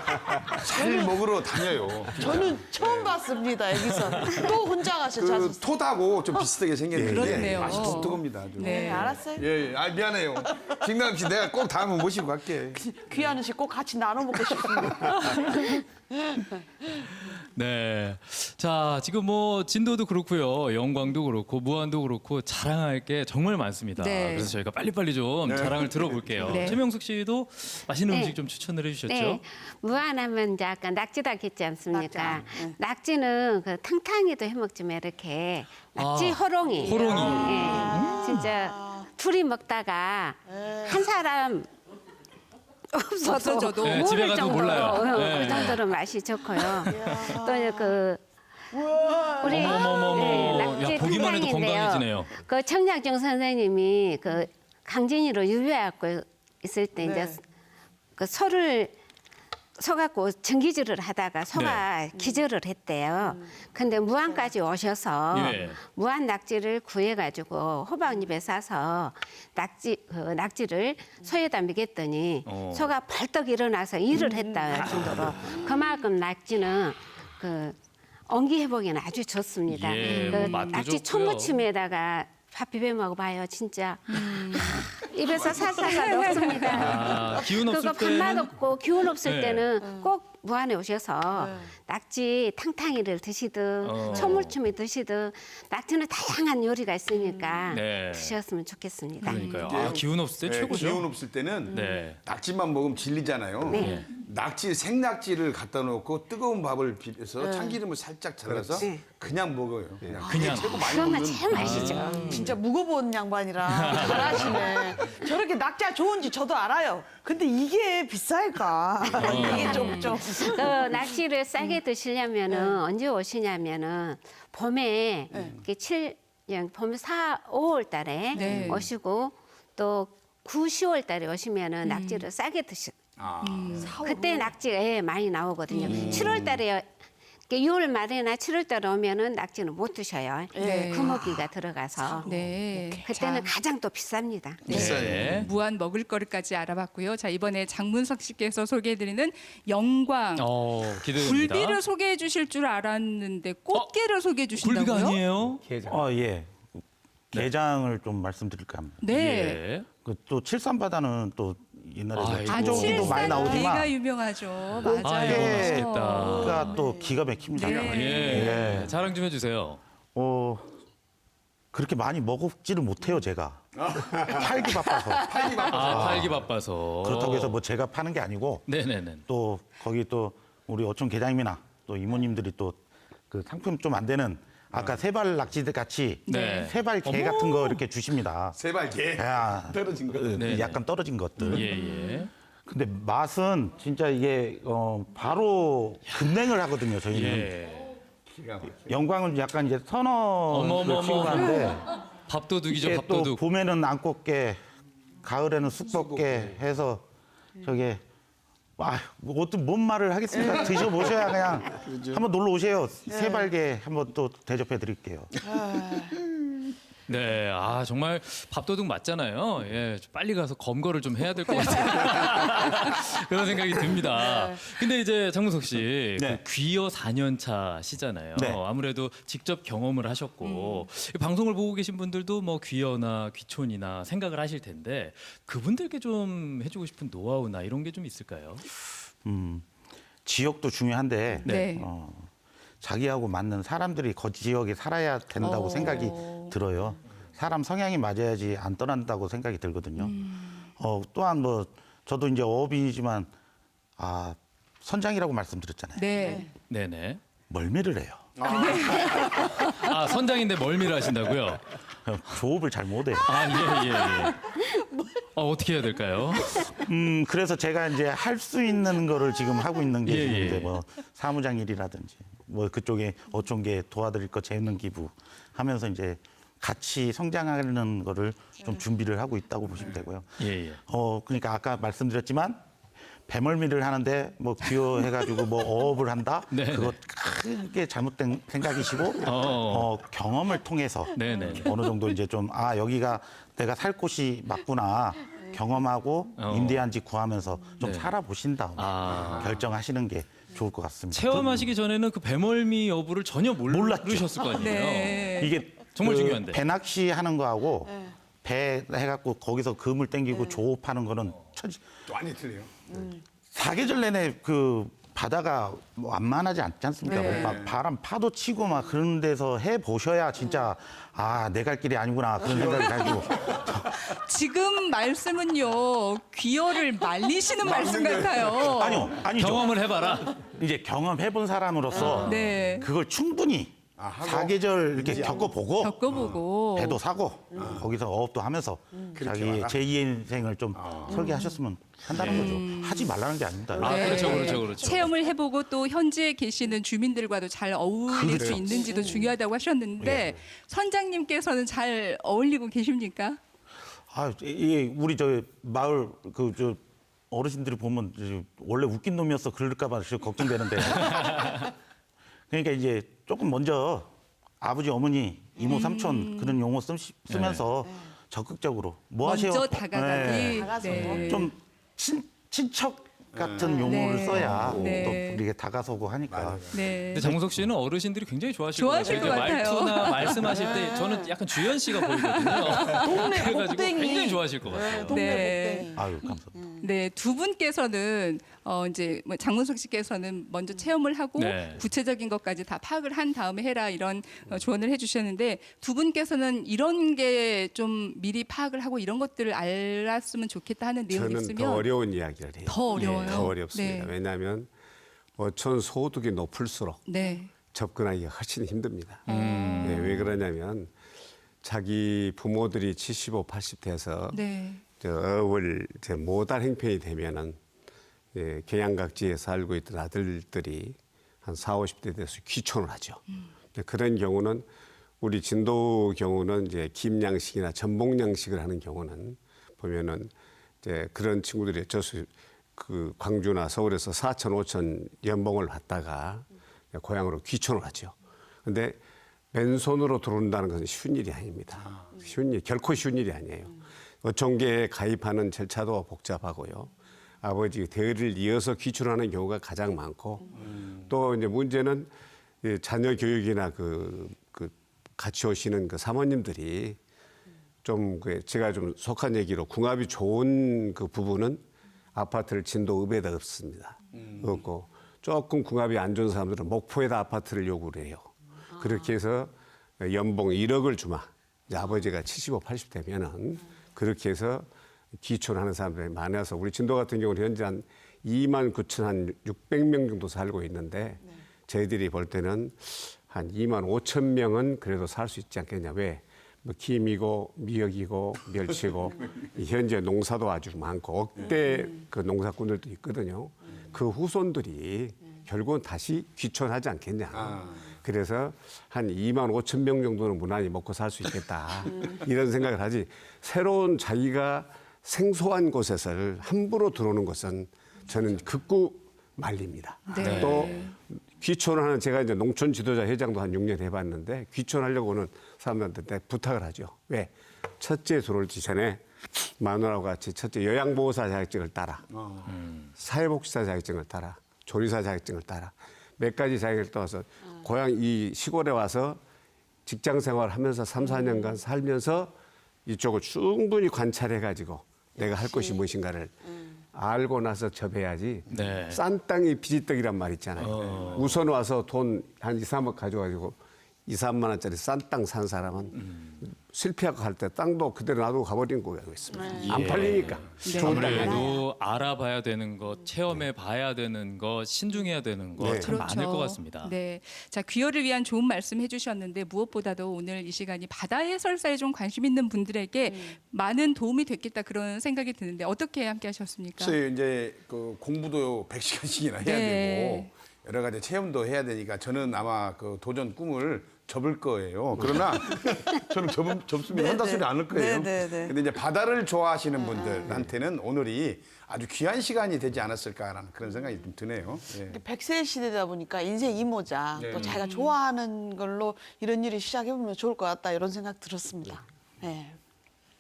살 먹으러 다녀요. 저는 처음 봤습니다 여기서. 또 혼자 가서 자셨어? 그 톳하고 좀 비슷하게 생겼는데 그렇네요. 맛이 독특합니다. 아주. 네. 알았어요. 예, 예. 아 미안해요. 김남 씨 내가 꼭 다음에 모시고 갈게. 귀한 음식 꼭 같이 나눠 먹고 싶습니다. 네. 자, 지금 뭐 진도도 그렇고요. 영광도 그렇고 무안도 그렇고 자랑할 게 정말 많습니다. 네. 그래서 저희가 빨리빨리 좀 자랑을 들어볼게요. 네. 최명숙 씨도 맛있는 네. 음식 좀 추천을 해주셨죠? 네, 무안하면 이제 아까 낙지닭 했지 않습니까? 낙지는 그 탕탕이도 해먹지만 이렇게 낙지 아, 호롱이. 호롱이. 예, 진짜 둘이 먹다가 한 사람 없어져도 네, 모를 집에 가도 정도로, 몰라요. 네. 그 정도로 맛이 좋고요. 또 그 우리 어머머머머. 야, 보기만 해도 탕탕인데요. 건강해지네요. 그 청량정 선생님이 그 강진이로 유배하고 있을 때 이제 그 소를 소갖고 전기질을 하다가 소가 기절을 했대요. 근데 무안까지 오셔서 예. 무안 낙지를 구해가지고 호박잎에 싸서 낙지를 소에다 먹였더니 소가 벌떡 일어나서 일을 했다 정도로 그만큼 낙지는 그 엉기 회복에는 아주 좋습니다. 예, 그 뭐 맛도 낙지 좋고요. 초무침에다가 밥 비벼 먹어봐요, 진짜. 입에서 살살살 녹습니다. 아, 기운 없을 그거 밥맛 때는 없고 기운 없을 네. 때는 꼭 무안에 오셔서 낙지 탕탕이를 드시든 초물춤이 드시든 낙지는 다양한 요리가 있으니까 네. 드셨으면 좋겠습니다. 그러니까요. 아, 기운 없을 때 네, 최고죠. 기운 없을 때는 네. 낙지만 먹으면 질리잖아요. 네. 낙지 생낙지를 갖다 놓고 뜨거운 밥을 비벼서 참기름을 살짝 잘라서 그렇지. 그냥 먹어요. 그냥. 그냥. 최고 많이 그것만 먹는. 제일 맛있죠. 진짜 묵어본 양반이라 잘하시네. 저렇게 낙지가 좋은지 저도 알아요. 근데 이게 비쌀까? 이게 좀. 그 낙지를 싸게 드시려면은 언제 오시냐면은 봄에 이렇게 봄 4, 5월 달에 네. 오시고 또 9, 10월 달에 오시면은 낙지를 싸게 드시. 그때 낙지가 많이 나오거든요. 7월 달에 6월 말에나 7월 달에 오면은 낙지는 못 드셔요. 네. 구멍기가 들어가서. 네. 그때는 자, 가장 또 비쌉니다. 네. 무한 먹을거리까지 알아봤고요. 자, 이번에 장문석 씨께서 소개해드리는 영광. 기대됩니다. 굴비를 소개해 주실 줄 알았는데 꽃게를 소개해 주신다고요? 굴비가 아니에요? 예. 게장을 좀 말씀드릴까 합니다. 네. 예. 그 또 칠산바다는 또 옛날에 아이고. 아, 칠종이도 많이 나오지만 칠산게가 유명하죠. 맞아요. 아이고, 맛있겠다. 가 또 기가 막힙니다. 예. 자랑 좀 해주세요. 그렇게 많이 먹지를 못해요, 제가. 팔기 바빠서. 팔기 바빠서. 그렇다고 해서 뭐 제가 파는 게 아니고 네네네. 또 거기 또 우리 어촌 계장님이나 또 이모님들이 또 그 상품 좀 안 되는 아까 세발 낙지들 같이 네. 세발 게 같은 거 이렇게 주십니다. 세발개 야, 떨어진 거. 네. 약간 떨어진 것들. 예. 근데 맛은 진짜 이게 바로 급냉을 하거든요. 저희는 예. 영광은 약간 이제 선어를 어머머머. 취급하는데 밥도둑이죠, 이게 또 밥도둑. 봄에는 안꽃게, 가을에는 쑥꽃게 해서 저게 뭐 어떤 뭔 말을 하겠습니까? 드셔보셔야 그냥 한번 놀러 오세요. 세발개 한번 또 대접해 드릴게요. 네, 정말 밥도둑 맞잖아요. 예, 좀 빨리 가서 검거를 좀 해야 될 것 같아요. 그런 생각이 듭니다. 근데 이제 장문석 씨, 네. 그 귀여 4년 차시잖아요. 네. 아무래도 직접 경험을 하셨고 이 방송을 보고 계신 분들도 뭐 귀여나 귀촌이나 생각을 하실 텐데 그분들께 좀 해주고 싶은 노하우나 이런 게 좀 있을까요? 지역도 중요한데 네. 자기하고 맞는 사람들이 그 지역에 살아야 된다고 생각이 들어요. 사람 성향이 맞아야지 안 떠난다고 생각이 들거든요. 또한 뭐 저도 이제 어업이지만 선장이라고 말씀드렸잖아요. 네. 네네. 멀미를 해요. 선장인데 멀미를 하신다고요? 조업을 잘 못해요. 예. 어떻게 해야 될까요? 그래서 제가 이제 할 수 있는 거를 지금 하고 있는 게 예, 지금 예. 이제 뭐 사무장 일이라든지 뭐 그쪽에 어촌계 도와드릴 거 재능 기부 하면서 이제 같이 성장하는 거를 좀 준비를 하고 있다고 보시면 되고요. 예. 그러니까 아까 말씀드렸지만 배멀미를 하는데 뭐 귀여해가지고 뭐 어업을 한다? 네. 그거 크게 잘못된 생각이시고 경험을 통해서 네네. 어느 정도 이제 좀 여기가 내가 살 곳이 맞구나 경험하고 임대한 집 구하면서 좀 네. 살아보신 다음에 결정하시는 게 좋을 것 같습니다. 체험하시기 전에는 그 배멀미 여부를 전혀 모르셨을 거 아니에요. 네. 이게 정말 그 중요한데. 배낚시 하는 거하고 배 해갖고 거기서 그물 땡기고 조업하는 거는 많이 틀려요. 사계절 내내 그 바다가 뭐 완만하지 않지 않습니까? 네. 막 바람 파도 치고 막 그런 데서 해 보셔야 진짜 내 갈 길이 아니구나 그런 생각이 가지고 지금 말씀은요 귀어를 말리시는 말씀 같아요. 아니죠. 경험을 해봐라. 이제 경험해 본 사람으로서 네. 그걸 충분히 사계절 이렇게 겪어보고 겪어보고 배도 사고 거기서 어업도 하면서 자기 제2의 인생을 좀 설계하셨으면 한다는 거죠. 하지 말라는 게 아닙니다. 그렇죠. 체험을 해보고 또 현지에 계시는 주민들과도 잘 어울릴 수 있는지도 중요하다고 하셨는데 선장님께서는 잘 어울리고 계십니까? 이게 우리 저 마을 저 어르신들이 보면 이제 원래 웃긴 놈이었어 그럴까봐 걱정되는데. 그러니까 이제 조금 먼저 아버지, 어머니, 이모, 삼촌 그런 용어 쓰면서 적극적으로 뭐 하세요? 먼저 다가가기. 다가서고. 좀 친척 같은 용어를 써야 네. 또 이게 다가서고 하니까. 네. 근데 장문석 씨는 어르신들이 굉장히 좋아하실 좋아하실 것 같아요. 말투나 말씀하실 때 저는 약간 주현 씨가 보이거든요. 동네 그래가지고 복댕이. 굉장히 좋아하실 것 같아요. 동네 네. 복댕이. 아유 감사합니다. 네, 두 분께서는 이제 뭐 장문석 씨께서는 먼저 체험을 하고 네. 구체적인 것까지 다 파악을 한 다음에 해라 이런 조언을 해주셨는데 두 분께서는 이런 게 좀 미리 파악을 하고 이런 것들을 알았으면 좋겠다 하는 내용이 저는 있으면 더 어려운 이야기를 해요. 더 어려워요. 더 어렵습니다. 네. 왜냐하면 어촌 소득이 높을수록 네. 접근하기가 훨씬 힘듭니다. 네, 왜 그러냐면 자기 부모들이 75, 80 돼서 네. 어을 모달 행편이 되면은 계양각지에 살고 있던 아들들이 한 40, 50대 돼서 귀촌을 하죠. 그런 경우는 우리 진도 경우는 이제 김양식이나 전복양식을 하는 경우는 보면은 이제 그런 친구들이 그 광주나 서울에서 4천, 5천 연봉을 받다가 고향으로 귀촌을 하죠. 근데 맨손으로 들어온다는 것은 쉬운 일이 아닙니다. 결코 쉬운 일이 아니에요. 어촌계에 가입하는 절차도 복잡하고요. 아버지 대를 이어서 귀촌하는 경우가 가장 많고 또 이제 문제는 자녀 교육이나 그 같이 오시는 그 사모님들이 좀 제가 좀 속한 얘기로 궁합이 좋은 그 부부는 아파트를 진도 읍에다 없습니다. 없고 조금 궁합이 안 좋은 사람들은 목포에다 아파트를 요구를 해요. 그렇게 해서 연봉 1억을 주마. 이제 아버지가 75, 80 되면은 그렇게 해서 귀촌하는 사람들이 많아서 우리 진도 같은 경우는 현재 한 29,600명 정도 살고 있는데 저희들이 볼 때는 한 25,000명은 그래도 살 수 있지 않겠냐. 왜? 뭐 김이고 미역이고 멸치고 현재 농사도 아주 많고 억대 그 농사꾼들도 있거든요. 그 후손들이 결국은 다시 귀촌하지 않겠냐. 그래서 한 25,000명 정도는 무난히 먹고 살 수 있겠다. 이런 생각을 하지. 새로운 자기가 생소한 곳에서 함부로 들어오는 것은 저는 극구 말립니다. 네. 또 귀촌하는 제가 이제 농촌 지도자 회장도 한 6년 해봤는데 귀촌하려고 오는 사람들한테 부탁을 하죠. 왜? 첫째 들어올지 전에 마누라와 같이 첫째 요양보호사 자격증을 따라, 사회복지사 자격증을 따라, 조리사 자격증을 따라 몇 가지 자격을 따서 고향 이 시골에 와서 직장 생활하면서 3, 4년간 살면서 이쪽을 충분히 관찰해가지고 내가 할 것이 무엇인가를 알고 나서 접해야지. 네. 싼 땅이 비지떡이란 말 있잖아요. 우선 와서 돈 한 2, 3억 가져가지고 2, 3만 원짜리 싼 땅 산 사람은 실패하고 갈 때 땅도 그대로 놔두고 가버린 거가 있습니다. 안 팔리니까. 좋은 땅이 아니에요. 아무래도 알아봐야 되는 것, 체험해 봐야 되는 것, 신중해야 되는 것 네. 참 많을 것 같습니다. 네. 자, 귀여를 위한 좋은 말씀 해주셨는데 무엇보다도 오늘 이 시간이 바다 해설사에 좀 관심 있는 분들에게 많은 도움이 됐겠다 그런 생각이 드는데 어떻게 함께 하셨습니까? 글쎄요, 이제 그 공부도 100시간씩이나 해야 네. 되고 여러 가지 체험도 해야 되니까 저는 아마 그 도전 꿈을 접을 거예요. 그러나 저는 접습니다. 한다 소리 안 할 거예요. 네네네. 근데 이제 바다를 좋아하시는 분들한테는 오늘이 아주 귀한 시간이 되지 않았을까라는 그런 생각이 좀 드네요. 예. 100세 시대다 보니까 인생 이모작 네. 또 자기가 좋아하는 걸로 이런 일을 시작해보면 좋을 것 같다 이런 생각 들었습니다. 네.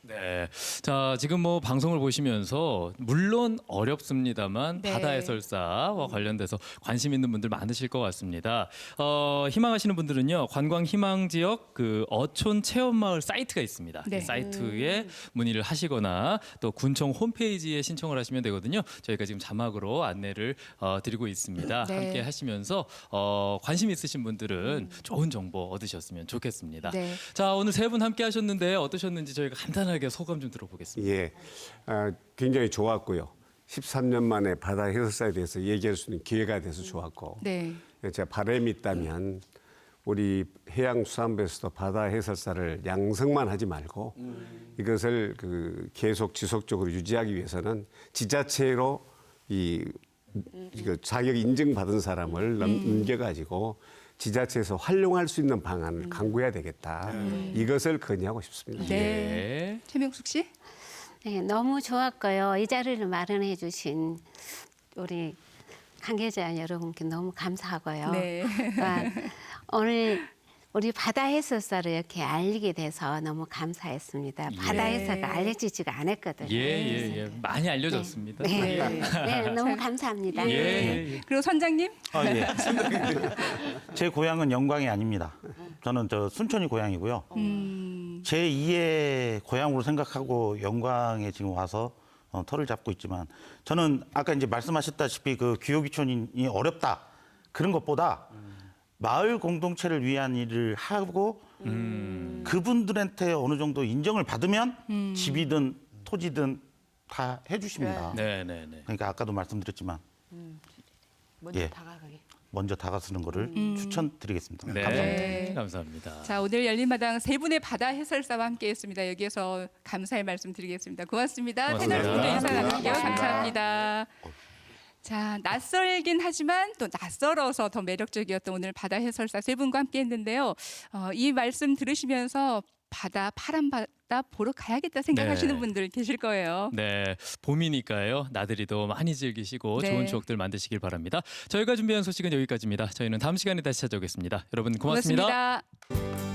네. 자, 지금 뭐 방송을 보시면서 물론 어렵습니다만 네. 바다 해설사와 관련돼서 관심 있는 분들 많으실 것 같습니다. 희망하시는 분들은요. 관광 희망 지역 그 어촌 체험 마을 사이트가 있습니다. 네. 이 사이트에 문의를 하시거나 또 군청 홈페이지에 신청을 하시면 되거든요. 저희가 지금 자막으로 안내를 드리고 있습니다. 네. 함께 하시면서 관심 있으신 분들은 좋은 정보 얻으셨으면 좋겠습니다. 네. 자, 오늘 세 분 함께 하셨는데 어떠셨는지 저희가 간단하게 소감 좀 들어보겠습니다. 예, 굉장히 좋았고요. 13년 만에 바다 해설사에 대해서 얘기할 수 있는 기회가 돼서 좋았고, 네. 제가 바람이 있다면 우리 해양수산부에서도 바다 해설사를 양성만 하지 말고 이것을 계속 지속적으로 유지하기 위해서는 지자체로 이거 자격 인증받은 사람을 넘겨가지고 지자체에서 활용할 수 있는 방안을 강구해야 되겠다. 이것을 건의하고 싶습니다. 네. 최명숙 씨? 네, 너무 좋았고요. 이 자리를 마련해 주신 우리 관계자 여러분께 너무 감사하고요. 네. 오늘 우리 바다 해설사를 이렇게 알리게 돼서 너무 감사했습니다. 바다 예. 해설가 알려지지가 않았거든요. 예. 많이 알려졌습니다. 네, 네, 너무 감사합니다. 예. 그리고 선장님? 예. 제 고향은 영광이 아닙니다. 저는 저 순천이 고향이고요. 제 2의 고향으로 생각하고 영광에 지금 와서 터를 잡고 있지만 저는 아까 이제 말씀하셨다시피 그 귀요귀촌이 어렵다 그런 것보다 마을 공동체를 위한 일을 하고 그분들한테 어느 정도 인정을 받으면 집이든 토지든 다 해주십니다. 네. 그러니까 아까도 말씀드렸지만 먼저 예. 다가가기. 먼저 다가서는 거를 추천드리겠습니다. 네. 감사합니다. 감사합니다. 자, 오늘 열린마당 세 분의 바다 해설사와 함께했습니다. 여기에서 감사의 말씀 드리겠습니다. 고맙습니다. 고맙습니다. 패널 분들 인사 나눌게요. 고맙습니다. 감사합니다. 자, 낯설긴 하지만 또 낯설어서 더 매력적이었던 오늘 바다 해설사 세 분과 함께했는데요. 이 말씀 들으시면서 파란 바다 보러 가야겠다 생각하시는 네. 분들 계실 거예요. 네, 봄이니까요. 나들이도 많이 즐기시고 네. 좋은 추억들 만드시길 바랍니다. 저희가 준비한 소식은 여기까지입니다. 저희는 다음 시간에 다시 찾아오겠습니다. 여러분 고맙습니다. 고맙습니다.